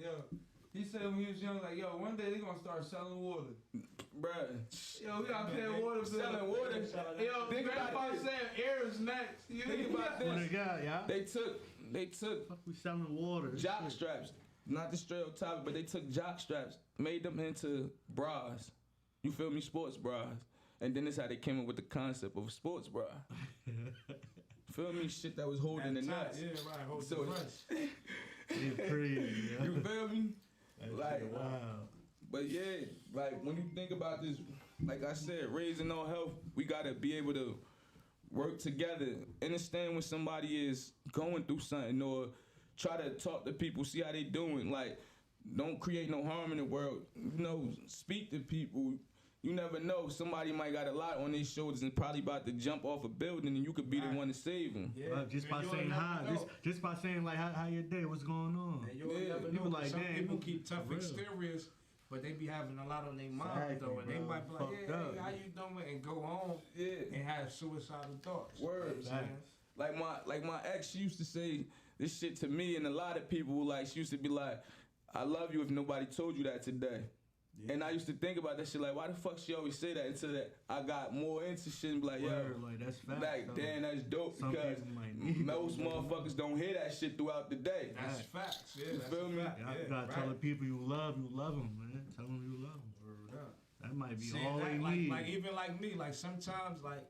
A: he said when he was young, like, when day they gonna start selling water?
B: bruh.
A: Yo, we gotta pay a water bill.
B: Selling water.
A: Yo,
B: Think about
A: grandfather
B: this.
A: said air is next. You
B: Think about
D: What they
B: this.
D: got, y'all?
B: They took
D: Fuck, we selling water.
B: jock straps. Not the stereotype, but they took jock straps, made them into bras. You feel me? Sports bras. And then this how they came up with the concept of a sports bra. Feel me? Shit that was holding the nuts.
E: Yeah, right. Hold
B: So-
E: the breast.
D: It's crazy. Yeah.
B: You feel me?
D: That
B: Like,
D: shit wow.
B: But yeah, like when you think about this, like I said, raising our health, we gotta be able to work together, understand when somebody is going through something, or try to talk to people, see how they doing. Like, don't create no harm in the world. You know, speak to people. You never know. Somebody might got a lot on their shoulders and probably about to jump off a building, and you could be the one to save them.
E: Yeah.
D: Just by
E: And you'll
D: saying
E: never
D: hi,
E: know.
D: just by saying like how your day, what's going on?
E: And you'll
B: Yeah,
E: never
D: you
E: know.
D: be like,
E: Some
D: damn,
E: people
D: you-
E: keep tough
D: for real.
E: exteriors, but they be having a lot on their mind
D: Exactly,
E: though, and they
D: bro.
E: might be like,
D: Fucked
E: yeah,
D: up.
E: hey, how you doing, and go home
B: Yeah.
E: and have suicidal thoughts.
B: Words.
E: You know what I'm saying?
B: Like my ex, she used to say this shit to me, and a lot of people like she used to be like, "I love you if nobody told you that today." And I used to think about that shit like, why the fuck she always say that? Until that I got more into shit and be like, yo,
D: Word, like that's fact.
B: like
D: though.
B: damn, that's dope
D: Some
B: because
D: people might need
B: most motherfuckers don't hear that shit throughout the day.
E: That's
D: Right.
E: facts. Yeah,
B: You
E: that's
B: feel
E: a
B: me?
E: fact.
D: You
E: Yeah,
D: gotta
E: right.
D: tell the people you love them, man. Tell them you love them. That might be
E: See,
D: all
E: that,
D: they
E: like,
D: need.
E: like even like me, like sometimes like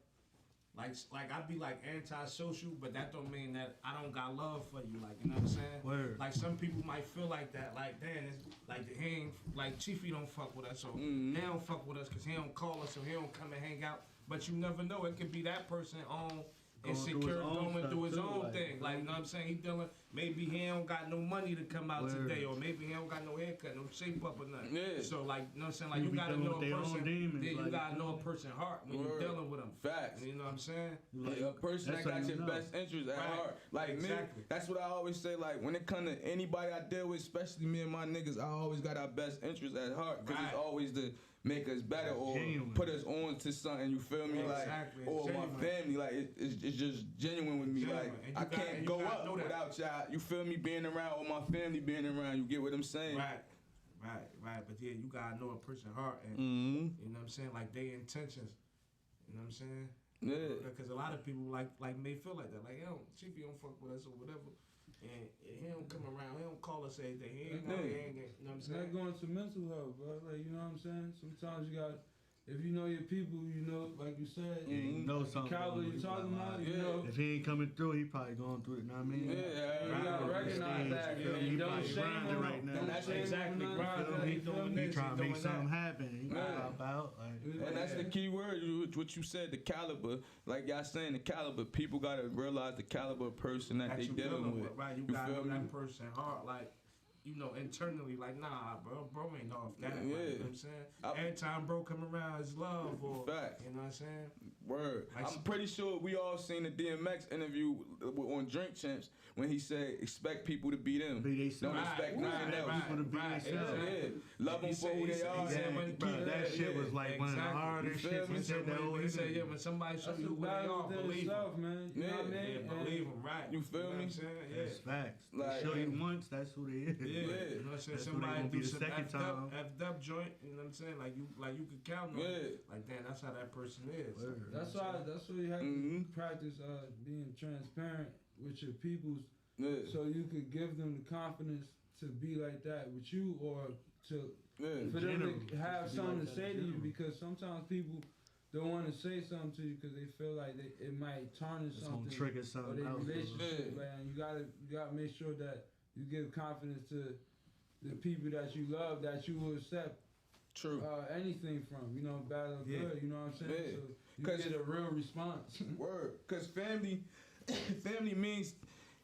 E: I be like antisocial, but that don't mean that I don't got love for you. Like, you know what I'm saying?
D: Word.
E: Like some people might feel like that. Like, damn, it's like he ain't like Chiefy don't fuck with us, so they don't fuck with us because he don't call us, so he don't come and hang out. But you never know. It could be that person on
D: Going through his
E: insecure,
D: own
E: going
D: stuff
E: through his
D: too,
E: own
D: like,
E: thing. Like, you know what I'm saying? He dealing. Maybe he don't got no money to come out
D: Word.
E: today, or maybe he don't got no haircut, no shape up or nothing.
B: Yeah.
E: So like, you know what I'm saying? Like,
D: You
E: you
D: be
E: gotta
D: dealing
E: know
D: with
E: a
D: their own
E: person.
D: demons,
E: Yeah, you
D: like,
E: gotta
D: you
E: know
D: know?
E: a person's heart when
B: Word.
E: you're dealing with them.
B: Facts.
E: You know what I'm saying?
D: You
B: Like, a person
D: that's
B: that
D: how
B: got
D: you
B: your
D: know.
B: best interest at
E: Right.
B: heart. Like
E: Exactly.
B: me, that's what I always say. Like when it come to anybody I deal with, especially me and my niggas, I always got our best interest at heart because it's
E: Right.
B: always to make us better or
D: Genuine.
B: put us on to something. You feel me?
E: Exactly.
B: Like or
E: Genuine.
B: my family. Like it's just genuine with me.
E: Genuine.
B: Like
E: And you
B: I
E: got-
B: can't
E: and you
B: go
E: gotta
B: up
E: know that.
B: without y'all. You feel me? Being around or my family being around. You get what I'm saying?
E: Right. But yeah, you gotta know a person's heart and
B: Mm-hmm.
E: you know what I'm saying? Like their intentions. You know what I'm saying?
B: Yeah.
E: Because a lot of people like may feel like that. Like, yo, Chiefy don't fuck with us or whatever. And he don't come around. He don't call us every day. He ain't, you know what I'm
A: It's
E: saying?
A: not going to mental health, bro. Like, you know what I'm saying? Sometimes you got if you know your people, you know, like you said,
D: Yeah, you know something.
A: caliber you talking about, you
B: Yeah.
A: know.
D: If he ain't coming through, he probably going through it. Know what I mean?
B: Yeah,
A: You gotta recognize that.
D: You feel me?
A: Yeah,
D: He
A: don't
D: probably
A: shame
D: grinding
A: him.
D: right now.
A: Don't
E: That's
A: shame him
E: exactly
A: or
E: grinding.
A: nothing.
E: He doing
D: He
E: this,
D: trying to
E: he
D: make
E: doing
D: something
E: that.
D: happen. He
B: Yeah.
D: gonna pop out. Like,
B: And that's the key word, what you said, the caliber. Like y'all saying, the caliber. People gotta realize the caliber of person that they
E: you
B: dealing with.
E: right? You
B: You
E: gotta
B: feel
E: know
B: me?
E: that person hard, like. You know, internally, like, nah, bro ain't off that.
B: Yeah.
E: Like, you know what I'm saying? Every time bro come around, it's love, or,
B: Facts.
E: you know what I'm saying?
B: Word.
E: Like,
B: I'm pretty sure we all seen the DMX interview on Drink Champs when he said, expect people to be them.
D: Be they
B: Don't
D: self.
B: expect nothing else.
D: People to be themselves.
B: Yeah. Love them for who they are.
D: Bro, that shit was like one of the hardest
B: You feel
D: shit.
B: me?
D: He said that whole
E: He said,
D: interview.
E: yeah, when somebody show
A: That's
E: you
A: the
E: who they
A: battle
E: are,
A: within
E: believe
A: itself,
E: them.
A: man. You know what I
E: Yeah,
A: mean?
E: believe them, right?
B: You feel
E: know what
B: me?
E: I'm saying?
D: That's facts. They
B: Like-
D: show you once, that's who they is.
E: Yeah, you know what I'm saying?
D: That's who they
E: Somebody
D: gonna be
E: do
D: the
E: some
D: second time.
E: effed up joint, you know what I'm saying? Like you could count on
B: Yeah.
E: it. Like, damn, that's how that person is.
D: Word.
E: You know
A: That's
E: what I'm
A: why.
E: saying?
A: That's why you have
B: Mhm.
A: to practice being transparent with your peoples,
B: Yeah.
A: so you could give them the confidence to be like that with you, or to
B: Yeah.
A: for them
D: general,
A: to have
D: just be
A: something
D: like
A: to
D: that
A: say
D: in
A: to you,
D: general.
A: because sometimes people don't want to say something to you because they feel like it might tarnish
D: It's gonna
A: something
D: trigger
A: or
D: something
A: their
D: else.
A: relationship.
B: Yeah.
A: Man, you gotta make sure that you give confidence to the people that you love, that you will accept
B: True.
A: anything from, you know, bad or
E: Yeah.
A: good. You know what I'm saying?
B: Yeah.
A: So you
B: 'Cause-
A: get a real response.
B: Word. Cause family, family means,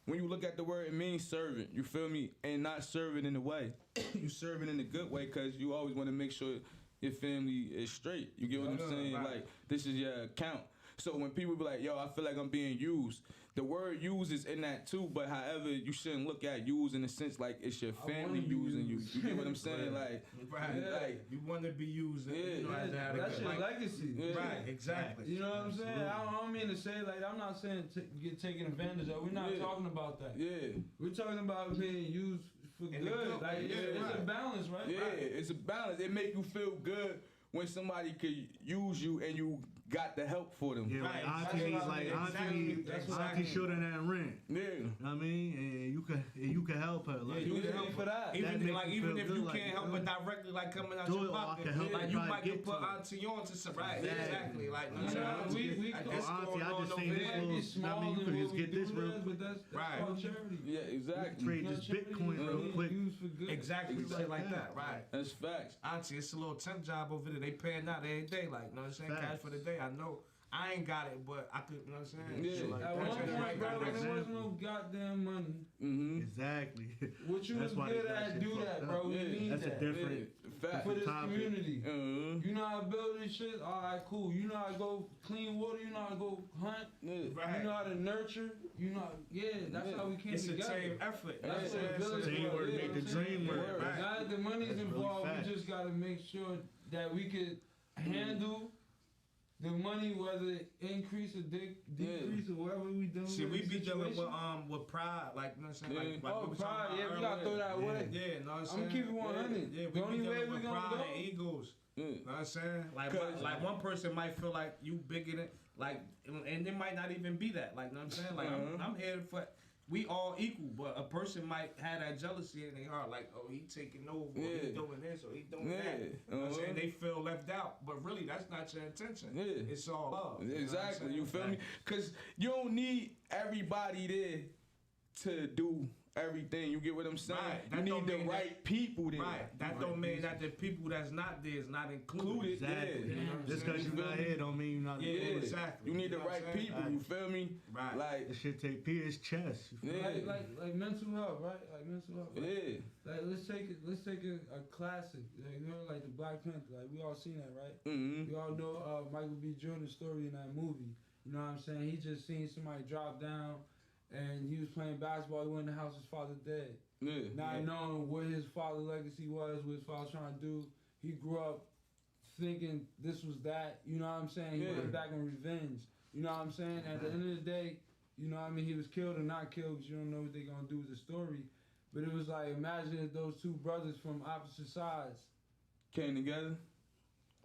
B: when you look at the word, it means servant. You feel me? And not serving in a way. You serving in a good way, cause you always want to make sure your family is straight. You get what I'm saying?
E: Right.
B: Like, this is your account. So when people be like, yo, I feel like I'm being used, the word use is in that too, but however, you shouldn't look at use in the sense like it's your
A: I
B: family
A: wanna be
B: using you.
A: used.
B: You get what I'm saying? Like,
E: Right.
A: Yeah.
B: like,
E: You want to be used.
B: Yeah,
E: You know, as that
A: That's your
E: like,
A: legacy.
B: Yeah.
E: Right, exactly.
A: You know what I'm saying?
D: Absolutely.
A: I don't mean to say like, I'm not saying get taken advantage of. We're not
B: Yeah.
A: talking about that.
B: yeah.
A: We're talking about being used for
E: In the
A: good.
E: good
A: Like
E: way.
A: it's
E: Yeah,
A: a
E: right.
A: balance, right?
B: Yeah,
A: Right.
B: it's a balance. It make you feel good when somebody could use you and you got the help for them.
D: Yeah,
E: Right,
D: like
E: that's
D: auntie needs
E: what I
D: like
E: mean.
D: auntie
E: Exactly,
D: need
E: that's what
D: auntie
E: I
D: shooting that rent.
B: Yeah.
D: You know what I mean? And you can help her. Like
A: You
B: Yeah,
A: can help
B: for that.
D: That
E: Even
D: make
E: like
D: you
E: even
D: feel
E: if
D: good,
E: you
D: like,
E: can't help
D: you
E: but
D: know,
E: directly like coming out
D: do
E: your
D: it, or I
E: pocket,
D: can help
E: like
D: you
E: you
D: try
E: might
D: to
E: could
D: get
E: put
D: to it.
E: auntie on to some right.
D: Exactly.
E: Exactly. Like
A: You know, we
E: like,
A: could-
E: this
D: auntie,
E: going
D: I
E: on
D: just
E: over
D: seen this
E: there.
A: It might be
D: little-
A: small
D: I mean, you
A: in
D: could
A: what
D: just
A: we
D: get this
A: do
D: real
A: there, but that's
E: Right.
A: called charity.
B: Yeah, exactly.
D: Trade
A: You know,
D: this
A: charity
D: Bitcoin
A: is
D: real
A: being
D: quick.
A: used for good.
E: Exactly, shit like that,
D: Yeah.
E: right?
B: That's facts.
E: Auntie, it's a little temp job over there. They paying out every day, like, you know what I'm saying?
D: Facts.
E: Cash for the day. I know I ain't got it, but I could, you know what I'm saying?
B: Yeah.
E: Shit like
A: At
E: that.
A: one
E: Shit
A: point,
E: like
A: bro,
E: that.
A: when there was
D: Example.
A: no goddamn money,
B: Mm-hmm.
D: Exactly.
A: what you
D: That's
A: was
D: why they
A: good
D: got
A: at,
D: shit
A: do
D: fucked
A: that,
D: up.
A: bro. We
B: Yeah.
A: need
D: That's a
A: that.
D: different.
B: Facts.
A: For this
D: topic.
A: community.
B: Uh-huh.
A: You know how to build this shit? Alright, cool. You know how to go clean water, you know how to go hunt,
B: Yeah.
E: Right.
A: you know how to nurture, you know that's
B: Yeah.
A: how we came
E: It's a
A: together.
E: team effort.
A: That's
E: Yeah,
A: what
E: it's
A: village
E: a-
D: Teamwork
A: was,
D: make
A: you know
D: the
A: what I'm saying?
D: dream work.
E: Right.
A: Now that the money's
D: That's really
A: involved,
D: facts.
A: we just gotta make sure that we could handle the money, whether it increase or decrease or whatever we do.
E: See,
A: in
E: we
A: the
E: be dealing
A: situation.
E: with pride, like, you know what I'm saying?
B: Yeah.
E: Like
A: Oh,
E: we was talking
A: pride,
E: about
A: yeah, we gotta
E: earlier.
A: throw that away.
E: Yeah, know what I'm
A: I'm
E: saying?
A: keeping 100.
E: Yeah,
A: The
E: we
A: only
E: be
A: way
E: dealing
A: we
E: with
A: gonna
E: pride
A: go-
E: and egos.
B: Yeah.
E: Know what I'm saying? Like,
B: Cause-
E: like one person might feel like you bigger than, like, and it might not even be that. Like, know what I'm saying? Like, I'm here for. We all equal, but a person might have that jealousy in their heart, like, oh, he taking over, or
B: Yeah.
E: he doing this, or he doing
B: Yeah.
E: that. You know what I'm saying?
B: Uh-huh.
E: They feel left out, but really, that's not your intention.
B: Yeah.
E: It's all love. You know what I'm
B: Exactly.
E: saying?
B: You feel me?
E: Like,
B: Cause you don't need everybody there to do everything. You get what I'm saying?
E: Right.
B: You
E: That
B: need
E: don't
B: the
E: mean
B: right people there.
E: Right. That don't mean that the people that's not there is not included.
B: Yeah.
D: Exactly.
E: You know what I'm
D: Just
E: saying?
D: because
B: You
D: you're not
B: feel me?
D: here don't mean you're not
E: Yeah,
D: included.
E: exactly.
B: You need the
E: know what
B: right
E: I'm saying?
B: people. You feel me?
E: Right.
B: Like,
D: This shit take Pierce chest. You feel
B: yeah.
D: me?
A: Like mental health, right? Like mental health. Right?
B: Yeah.
A: Like let's take a classic. Like, you know, like the Black Panther. Like we all seen that, right?
B: Mm-hmm.
A: We all know Michael B. Jordan's story in that movie. You know what I'm saying? He just seen somebody drop down, and he was playing basketball. He went in the house. His father dead.
B: Yeah.
A: Not knowing what his father's legacy was, what his father was trying to do. He grew up thinking this was that. You know what I'm saying? He
B: Yeah.
A: went back on revenge. You know what I'm saying? At the end of the day, you know what I mean? He was killed or not killed because you don't know what they're going to do with the story. But it was like, imagine if those two brothers from opposite sides,
B: Came together.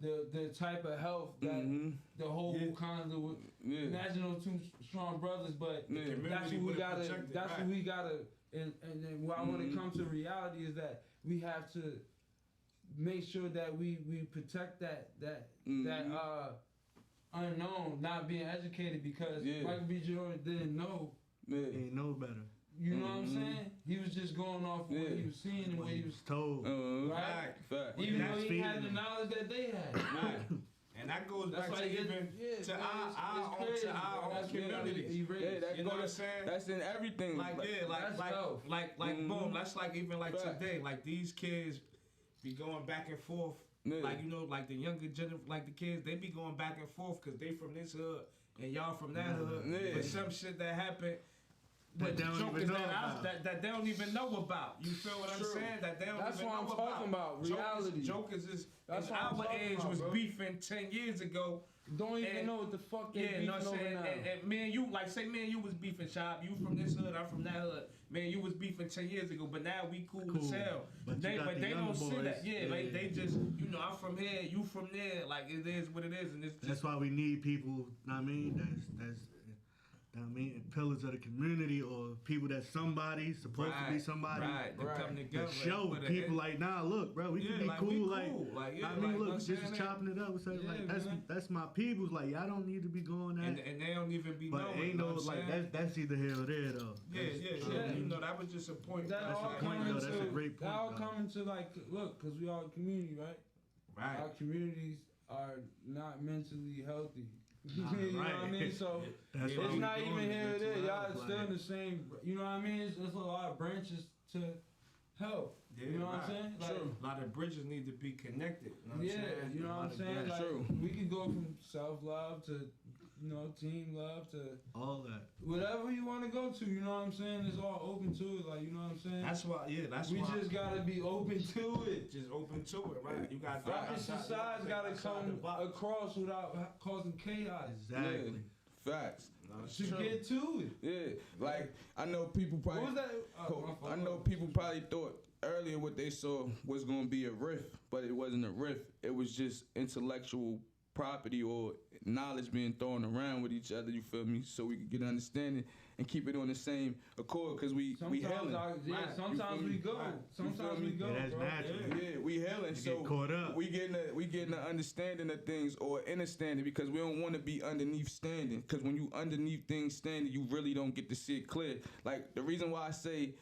A: the type of health that
B: Mm-hmm.
A: the whole
B: Yeah.
A: kind of,
B: Yeah.
A: imagine those two strong brothers, but
B: Yeah.
A: that's
E: Community
A: what we
E: would've
A: gotta,
E: protected,
A: that's
E: right.
A: what we gotta, and then when it
B: Mhm.
A: comes to reality is that we have to make sure that we protect that unknown, not being educated because Michael B. Jordan didn't know.
D: He ain't know better.
A: You know what I'm saying? He was just going off of what he was seeing and what he was
D: told.
A: Right.
B: Fact.
A: Even though he had the knowledge that they had.
E: Right. And that goes back to even to our own community.
B: You know what I'm saying? That's in everything.
E: Like boom. That's like even like today. Like these kids be going back and forth. Like you know, like the younger like the kids, they be going back and forth because they from this hood and y'all from that hood. But some shit that happened. That they don't even know about. You feel what I'm saying? That they don't
A: That's
E: even
A: what
E: know
A: I'm talking about. Reality.
E: Jokers is
A: That's
E: in
A: what I'm
E: our
A: talking
E: age
A: about,
E: was
A: bro.
E: beefing 10 years ago.
A: Don't even know what the fuck they beefing over now.
E: And me and you, like say me and you was beefing, Shop. You from this hood, I'm from that hood. Man, you was beefing 10 years ago, but now we cool as hell.
D: But
E: they don't see that.
D: Yeah,
E: Like they just, you know, I'm from here, you from there. Like it is what it is, and it's just.
D: That's why we need people. Know what I mean, that's. I mean, pillars of the community or people that somebody's supposed to be somebody.
E: Come together.
D: Show people like, nah, look, bro, we can be cool. Like, I mean, look, just chopping it up. Saying, like, that's my people's. Like, y'all don't need to be going that.
E: And they don't even be
D: knowing. But ain't no, like, that's either here or there, though.
E: Yeah. You know, that was just a point.
A: That's a great point. That all coming to, like, look, because we all a community, right?
E: Right.
A: Our communities are not mentally healthy. You know what I mean? So it's not even here or there. Y'all still in the same. You know what I mean? It's a lot of branches to help. You know what I'm saying? Like,
E: a lot of bridges need to be connected. You know what I'm saying?
A: Like, we can go from self-love to, you know, team love to
D: all that.
A: Whatever you want to go to, you know what I'm saying? It's all open to it. Like, you know what I'm saying?
E: That's why,
A: we just gotta be open to it.
E: Just open to it, right? You got
A: opposite sides gotta come across without causing chaos.
D: Exactly.
B: Facts.
A: To get to it.
B: Yeah, like I know people probably.
A: What was that?
B: I know people probably thought earlier what they saw was gonna be a riff, but it wasn't a riff. It was just intellectual property or knowledge being thrown around with each other. You feel me? So we can get understanding and keep it on the same accord because we hailing.
A: Sometimes we go. Sometimes we go.
D: That's natural.
B: Yeah, we hailing. So
D: get caught up.
B: we getting an understanding of things or understanding because we don't want to be underneath standing. Because when you underneath things standing, you really don't get to see it clear. Like the reason why I say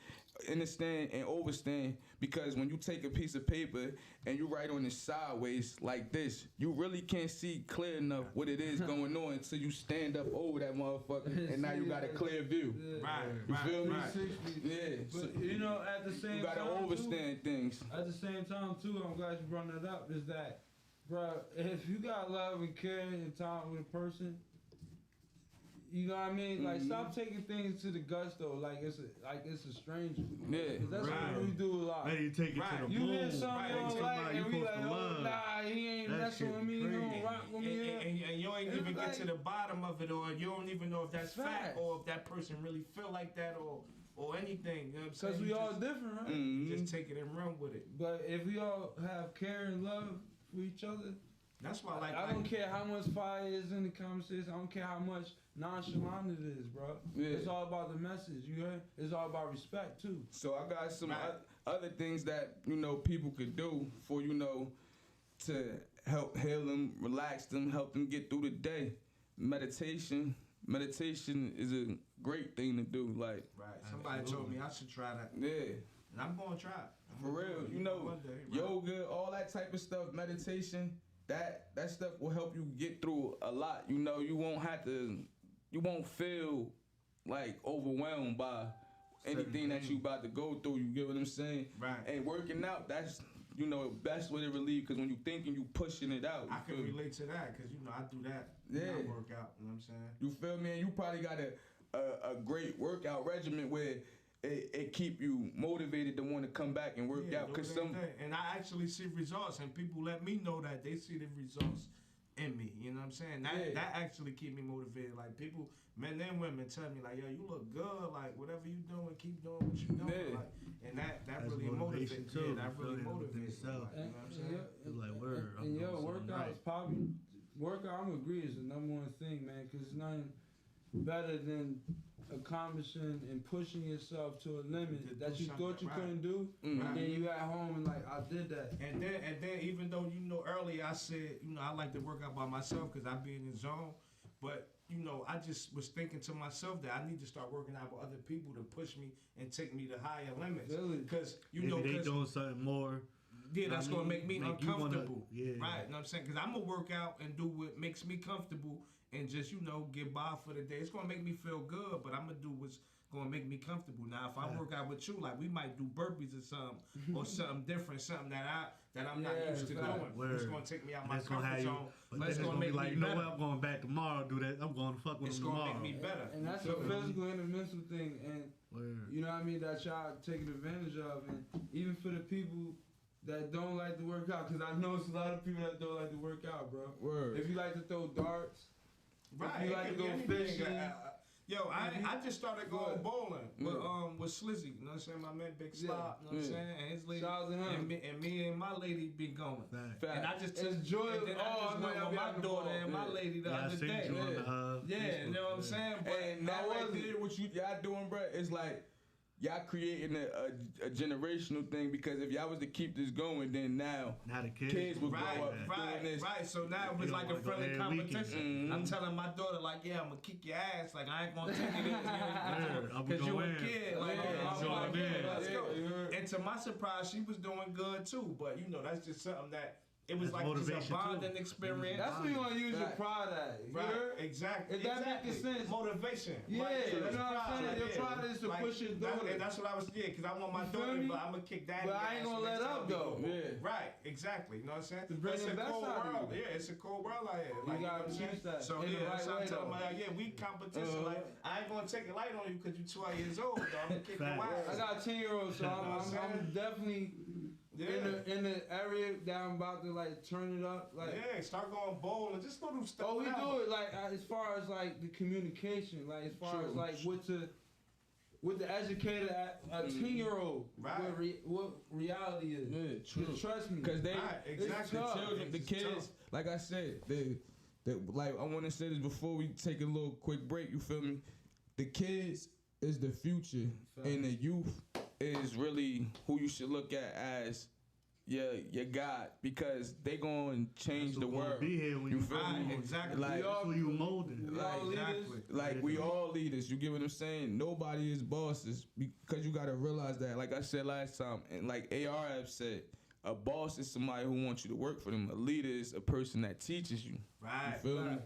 B: understand and overstand because when you take a piece of paper and you write on it sideways like this, you really can't see clear enough what it is going on until you stand up over that motherfucker and now you got a clear view. You feel me? Yeah.
A: But you know, at the same time,
B: you gotta overstand things.
A: At the same time too, I'm glad you brought that up. Is that, bro? If you got love and care and time with a person. You know what I mean? Like, stop taking things to the guts though. Like it's a stranger.
B: Yeah,
A: that's what we do a lot.
D: Ready to take it to the moon.
A: You hear something you don't like, and we like, oh nah, he ain't messing with me. He don't rock with me.
E: And you ain't even get to the bottom of it, or you don't even know if that's fact or if that person really feel like that or anything. You know what I'm saying?
A: Because we all different, right?
E: Just take it and run with it.
A: But if we all have care and love for each other.
E: That's why,
A: I don't care how much fire is in the conversation. I don't care how much nonchalant it is, bro. Yeah. It's all about the message. You heard? It's all about respect too.
B: So I got some other things that people could do for to help heal them, relax them, help them get through the day. Meditation is a great thing to do. Like
E: somebody told me I should try that.
B: Yeah,
E: and I'm gonna try it.
B: For real, yoga, all that type of stuff, meditation. That stuff will help you get through a lot. You won't feel like overwhelmed by anything that you about to go through. You get what I'm saying?
E: Right.
B: And working out, that's best way to relieve. Because when you thinking, you pushing it out.
E: I can relate to that because I do that.
B: Yeah.
E: I work out. You know what I'm saying?
B: You feel me? And you probably got a great workout regimen where it keep you motivated to want to come back and work out.
E: And I actually see results, and people let me know that they see the results in me. You know what I'm saying? That actually keep me motivated. Like people, men and women, tell me like, yo, you look good. Like whatever you doing, keep doing what you doing. Like, and that really motivates.
D: Yeah,
E: that really motivates.
D: You know what I'm saying? It's like word.
A: And workout is probably I'm agree is the number one thing, man. Because it's nothing.
F: better than accomplishing and pushing yourself to a limit
E: To
F: that
E: do
F: you thought you
E: something
F: couldn't do,
B: Mhm.
F: and then you at home and like, I did that.
E: And then even though earlier I said I like to work out by myself because I be in the zone, but I just was thinking to myself that I need to start working out with other people to push me and take me to higher limits.
F: Really?
E: Because
D: Maybe they doing something more.
E: yeah, that's gonna make me
D: you wanna-
E: uncomfortable.
D: yeah.
E: Right, you know what I'm saying? Because I'm gonna work out and do what makes me comfortable and just get by for the day. It's gonna make me feel good, but I'm gonna do what's gonna make me comfortable. Now, if I work out with you, like we might do burpees or something, or something different, something that I'm not used to doing.
D: Word.
E: It's gonna take me out my
D: That's gonna
E: comfort
D: have you,
E: zone,
D: but
E: but
D: then
E: it's
D: it's
E: gonna make
D: like,
E: me
D: you know
E: better.
D: what? I'm going back tomorrow. Do that. I'm going to fuck with
E: It's
D: them
E: gonna
D: tomorrow.
E: make me better.
F: And that's
E: You
F: a
E: feel me?
F: physical and a mental thing, and
D: Word.
F: you know what I mean, that y'all taking advantage of. And even for the people that don't like to work out, because I know it's a lot of people that don't like to work out, bro.
B: Word.
F: If you like to throw darts,
E: Right.
F: if you
E: it
F: like to
E: could
F: go
E: be anything.
F: fishing,
E: Yo, I just started going bowling with Slizzy, you know what I'm saying? My man Big Slop, you know what I'm saying? And his lady,
F: shout out to him.
E: and me and my lady be going.
D: Fact.
E: And I just took,
F: It's joy.
E: and then I just went with my daughter and my lady the
D: Yeah, I
E: other
D: seen
E: day.
D: you on the,
E: Yeah,
D: Facebook,
E: you know what I'm
D: yeah.
E: saying? But
B: And that right there, what y'all doing, bro, is like y'all creating a generational thing, because if y'all was to keep this going, then now
D: Now the kids,
B: kids would
E: Right,
B: grow up doing this.
E: right. So now it
D: You
E: was
D: don't
E: like a
D: wanna go
E: friendly
D: every weekend.
E: competition.
B: Mhm.
E: I'm telling my daughter, like, yeah, I'm gonna kick your ass. Like, I ain't gonna take it
D: I'm
E: because you a
D: going in.
E: kid. Like,
F: Yeah,
E: I'm
F: I'm
E: like,
D: going
E: yeah,
D: in.
E: let's go.
F: Yeah.
E: And to my surprise, she was doing good too. But that's just something that it was
D: That's
E: like just a
D: motivation, too.
E: bonding experience.
F: That's what you want to use your pride at. You
E: Right,
F: heard?
E: exactly.
F: If that
E: exactly.
F: makes sense.
E: Motivation.
F: Yeah,
E: Right,
F: you
E: that's
F: know what I'm
E: pride,
F: saying?
E: like,
F: Your
E: yeah.
F: pride is to
E: Like,
F: push your
E: that-
F: daughter.
E: And that's what I was, because I want my
F: You feel
E: daughter,
F: me?
E: but I'm gonna kick daddy
F: But I
E: ass
F: ain't gonna
E: next
F: let
E: time
F: up,
E: we
F: though.
E: go.
B: Yeah.
E: Right, exactly. You know what I'm saying?
F: To bring
E: It's
F: the
E: a
F: best
E: cool
F: out of
E: world.
F: you.
E: Yeah, it's a cool world out here.
F: You
E: Like, know
F: gotta
E: what I'm saying?
F: teach that
E: So
F: in the
E: yeah,
F: right
E: that's what
F: way,
E: I'm telling
F: though.
E: my, yeah, we competition. Like, I ain't gonna take it light on you because you 12 years old, dog. I'm gonna kick your
D: Facts.
F: I
E: ass.
F: got a 10-year-old, so
E: You know what I'm
F: I'm definitely
E: Yeah.
F: in the area that I'm about to like turn it up. Like,
E: Yeah, start going bowling. Just little stuff.
F: oh, we
E: now.
F: do it like as far as like the communication, like as far as like with the educator at a 10-year-old,
E: Right.
F: what reality is.
B: Yeah, true.
F: Trust me.
B: Because they,
E: Right,
F: It's
E: exactly.
F: tough.
B: children, the
E: It's
B: kids,
E: tough.
B: like I said, like I want to say this before we take a little quick break. You feel me? The kids is the future, and the youth is really who you should look at as your God, because they gonna change the world.
D: Be here when
B: You
D: you
B: feel
E: Right,
B: me?
E: exactly.
B: Like,
D: That's who you molding.
F: We all leaders.
B: like we all leaders. You get what I'm saying? Nobody is bosses, because you gotta realize that. Like I said last time, and like ARF said, a boss is somebody who wants you to work for them. A leader is a person that teaches you.
E: Right.
B: You feel me?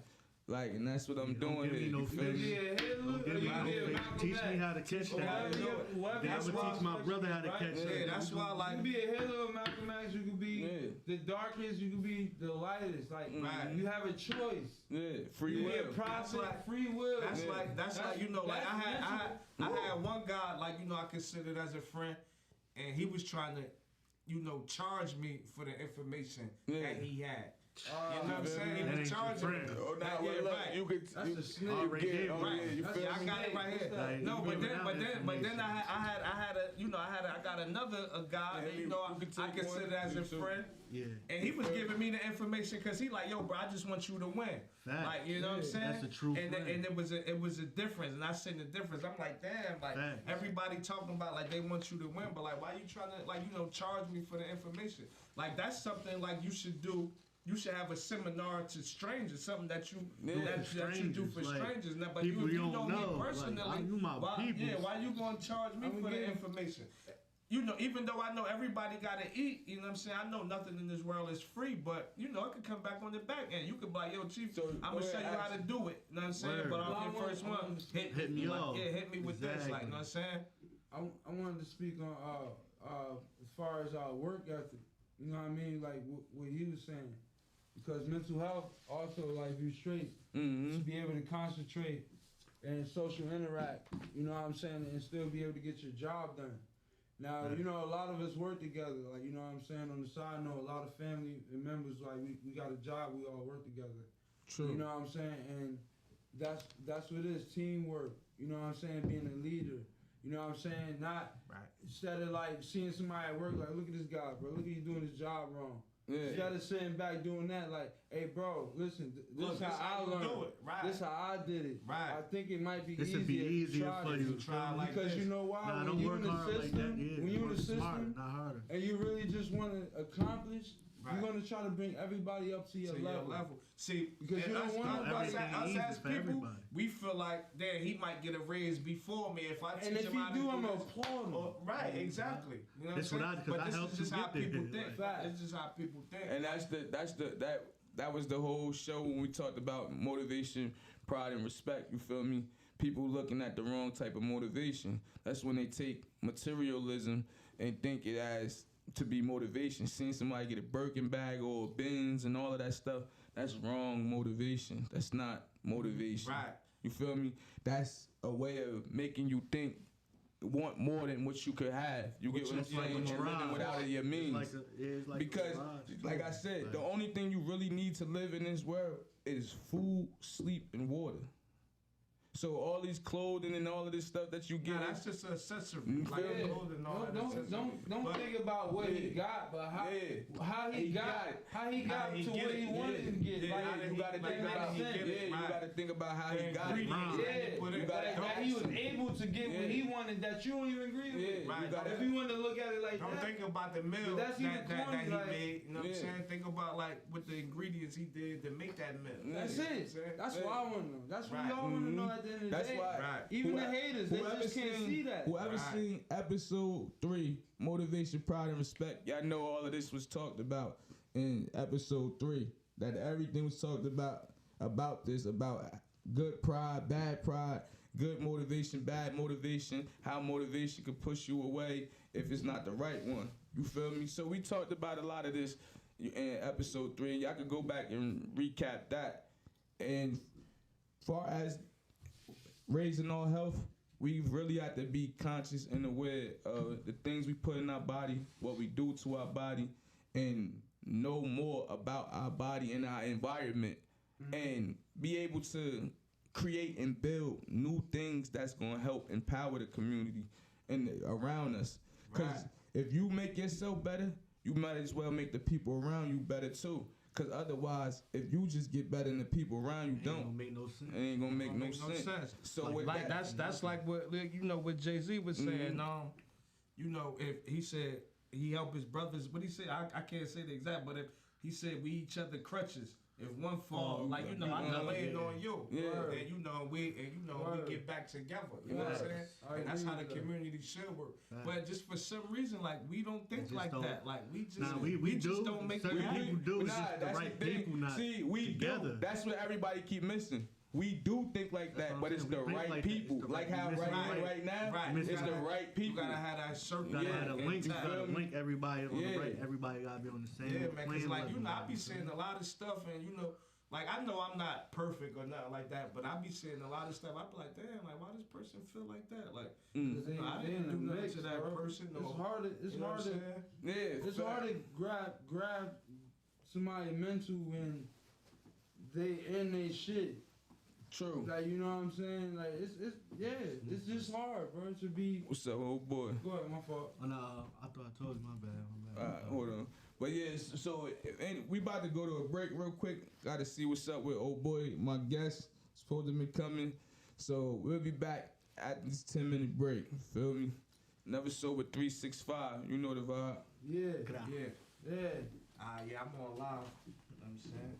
B: Like, and that's what I'm
D: Don't
B: doing
D: give me
B: here.
D: no
B: You feel
D: favors.
B: me?
D: Don't give me no favors. Teach me how to catch that. Then I'm
E: That's
D: gonna
E: why-
D: teach my brother how to catch
E: Yeah,
D: that.
E: that's why,
F: You
E: like,
F: can be a Hitler or Malcolm X. You can be
B: Yeah.
F: the darkest. You can be the lightest. Like
E: Right.
F: you have a choice.
B: Yeah, free
F: You be a
B: will.
F: prophet,
E: like-
F: free will.
E: That's
B: Yeah.
E: like like
F: That's
E: like I
F: mental.
E: had one guy like I considered as a friend, and he was trying to charge me for the information that he had. You know what I'm saying? He
D: That
E: was
D: ain't your
E: charging me.
D: friend.
B: Oh, now
E: Yeah,
B: look,
E: right.
B: you could.
F: That's
B: you,
F: a snake.
D: Already
B: get,
D: did,
B: oh,
E: right.
B: yeah, you
F: That's
B: feel
E: I
B: me?
E: got it right here.
D: Like,
E: No,
D: you
E: but
D: giving
E: then,
D: out
E: but then
D: information.
E: I got another guy that
B: And
E: I
B: could
E: I
B: take
E: consider
B: one,
E: as a
B: you too.
E: friend,
D: Yeah.
E: and he was giving me the information because he like, yo, bro, I just want you to win.
D: Fact.
E: Like, you know what I'm
F: Yeah,
E: saying?
D: that's a true
E: and
D: friend.
E: and it was a difference, and I seen the difference. I'm like, damn, like
D: Facts.
E: everybody talking about like they want you to win, but like, why you trying to like charge me for the information? Like that's something like you should do. You should have a seminar to strangers, something that you that you do for
D: Strangers, like,
E: strangers. Now, but
D: people
E: you
D: you
E: know
D: don't
E: me
D: know, like,
E: personally.
D: you my
E: why,
D: peoples.
E: yeah, why you gonna charge me for the information? Even though I know everybody gotta eat, you know what I'm saying? I know nothing in this world is free, but it could come back on the back end. You could be like, yo, Chief,
B: So,
E: I'm gonna show you how to do it. You know what I'm saying?
D: Word.
E: But
F: Well,
E: on
F: I
E: your first
F: want-
E: one,
D: Hit me
E: like,
D: up.
E: yeah, hit me with this, like, you know what I'm saying?
F: I wanted to speak on as far as our work ethic. You know what I mean? Like what he was saying, because mental health also, like, if you straight, to be able to concentrate and social interact. You know what I'm saying, and still be able to get your job done. Now,
D: Right.
F: a lot of us work together. Like, you know what I'm saying. On the side note, a lot of family and members, like, we got a job. We all work together.
B: True.
F: You know what I'm saying? And that's what it is, teamwork. You know what I'm saying? Being a leader. You know what I'm saying? Not
E: Right.
F: instead of like seeing somebody at work, like, look at this guy, bro. Look at you doing his job wrong.
B: Yeah.
F: Instead of sitting back doing that, like, hey, bro, listen, this
E: Look,
F: how I
E: you
F: learned.
E: do it. Right.
F: This how I did it.
E: Right.
F: I think it might be
D: This
F: easier,
D: would be easier
F: to
D: for you.
E: Try like
F: because
E: this.
F: you know why?
D: Nah,
F: when
D: don't
F: you
D: work
F: in the
D: hard like
F: system,
D: that. Yeah,
F: when you in the
D: work
F: system,
D: smarter, not harder.
F: and you really just want to accomplish,
E: Right.
F: you're gonna try to bring everybody up to your
E: To
F: level.
E: your level. See,
F: Because
E: and
F: you don't
E: us,
F: want
E: us,
F: nobody
E: us,
D: to be
E: us
D: easy
E: as
D: for
E: people,
D: everybody.
E: we feel like, damn, he might get a raise before me if I teach
F: And if
E: him
F: you
E: how to
F: do,
E: do
F: I'm
E: this.
F: applaud him.
E: Right, exactly. You know what I'm
D: That's what
E: saying?
D: I- 'cause
E: But
D: I
E: this
D: helped
E: is
D: you
E: just how
D: get there.
E: people think.
F: Fact.
E: It's just how people think.
B: And that was the whole show when we talked about motivation, pride, and respect. You feel me? People looking at the wrong type of motivation. That's when they take materialism and think it as to be motivation. Seeing somebody get a Birkin bag or Benz and all of that stuff, that's wrong motivation. That's not motivation.
E: Right.
B: You feel me? That's a way of making you think, want more than what you could have. You get what I'm
D: It's like
B: saying?
D: a
B: And living
D: mirage.
B: without your means.
D: It's like
B: Because,
D: a mirage.
B: like I said, the only thing you really need to live in this world is food, sleep, and water. So all these clothing and all of this stuff that you get,
E: Nah, that's just an accessory.
B: Mm,
E: Like
B: yeah.
E: clothing and all that accessory.
F: Don't
E: But-
F: think about what he got, but how he got
B: it.
F: how he got
E: How he
F: to
E: get
F: where
E: it.
F: he wanted to get.
E: Yeah, how
F: Like,
E: did
B: you
E: he-
B: gotta
E: like,
B: think
E: how
B: about
E: did he get it?
B: you
E: Right.
B: gotta think about how he
E: The
B: got it.
E: ingredients that he put in.
B: You gotta-
F: that he was able to get what
B: Yeah.
F: he wanted that you don't even agree with.
B: Yeah,
E: Right.
B: you gotta.
F: If you want to look at it like
E: Don't
F: that,
E: think about the meal
F: But that's
E: that
F: even corny,
E: he
F: like-
E: made. You know what I'm
B: Yeah.
E: saying? Think about like what the ingredients he did to make that meal.
F: that's
B: Yeah.
E: You know what I'm
F: it.
E: saying?
F: That's what I want to know. That's what
E: Right.
F: y'all want to know
B: Mhm.
F: at the end of the
B: That's
F: day.
B: why.
E: Right.
F: Even the
B: Whoever-
F: haters, they just can't see that.
B: Whoever
E: Right.
B: seen episode 3, Motivation, Pride, and Respect, y'all know all of this was talked about in episode 3. That everything was talked about this, about good pride, good motivation, bad motivation, how motivation could push you away if it's not the right one. You feel me? So we talked about a lot of this in episode 3. Y'all could go back and recap that. And far as raising our health, we really have to be conscious and aware of the things we put in our body, what we do to our body, and know more about our body and our environment, and be able to create and build new things that's gonna help empower the community and around us. Because
E: Right.
B: if you make yourself better, you might as well make the people around you better too. Because otherwise, if you just get better than the people around you,
D: Ain't gonna
B: don't.
D: make no sense.
B: It ain't gonna make
E: Don't
B: no
E: make no
B: sense.
E: sense.
B: So
D: Like-
B: with
E: Like
B: that,
E: that's like what you know what Jay-Z was saying.
B: Mhm.
E: You know, if he said he helped his brothers, what he said, I can't say the exact, but if he said we each other crutches. If one fall,
D: Oh,
E: like you know, I'm
B: yeah.
E: laying on you,
B: Yeah.
E: and you know we
F: Word.
E: get back together. You know what I'm
F: Yes.
E: saying?
F: I
E: And that's
F: agree
E: how the
F: with that.
E: community should work.
D: Right.
E: But just for some reason, like we don't think
D: just
E: like
D: don't-
E: that. Like we just
D: Nah, we
E: just
D: do.
E: don't make
D: Certain
E: it happen.
D: people do. It's
B: Nah,
D: just the
B: that's
D: right
B: the thing.
D: people not
B: See, we
D: together.
B: do. That's what everybody keep missing. We do think like
D: That's
B: that,
D: what
B: but
D: I'm
B: it's
D: saying.
B: the
D: We think
B: right
D: like that. It's
B: people.
D: the
B: Like
D: right-
B: how
D: we
B: right,
D: missing
B: right now,
E: Right.
B: it's
E: You
B: the
E: gotta-
B: right
E: You
B: people.
E: gotta have that circle.
D: You gotta
B: Yeah,
D: have a
B: and
D: link. You
B: you
D: gotta
B: feel me?
D: link everybody on
B: Yeah.
D: the right. Everybody gotta be on the same.
E: Yeah, man, because
D: playing
E: like
D: level,
E: you know, I be
D: you
E: seeing a lot of stuff, and you know, like I know I'm not perfect or nothing like that, but I be seeing a lot of stuff. I be like, damn, like why this person feel like that? Like,
B: Mm.
F: Cause they,
E: you know, I
F: they
E: didn't
F: in
E: do
F: the
E: nothing
F: mix,
E: to that
F: bro.
E: person.
F: It's
E: or,
F: hard to
E: you know what I'm saying?
B: Yeah,
F: it's hard to grab somebody mental when they in they shit.
B: True.
F: Like, you know what I'm saying? Like, it's just hard, bro. To be.
B: What's up, old boy?
F: Go ahead, my fault.
D: Oh, no, I thought I told you. My bad.
B: Hold on. But yeah, so we about to go to a break real quick. Got to see what's up with old boy, my guest. Supposed to be coming. So we'll be back at this 10-minute break. Feel me? Nevasoba 365. You know the vibe.
F: Yeah.
E: Yeah.
F: Yeah.
E: Yeah, I'm on live. You know what I'm saying?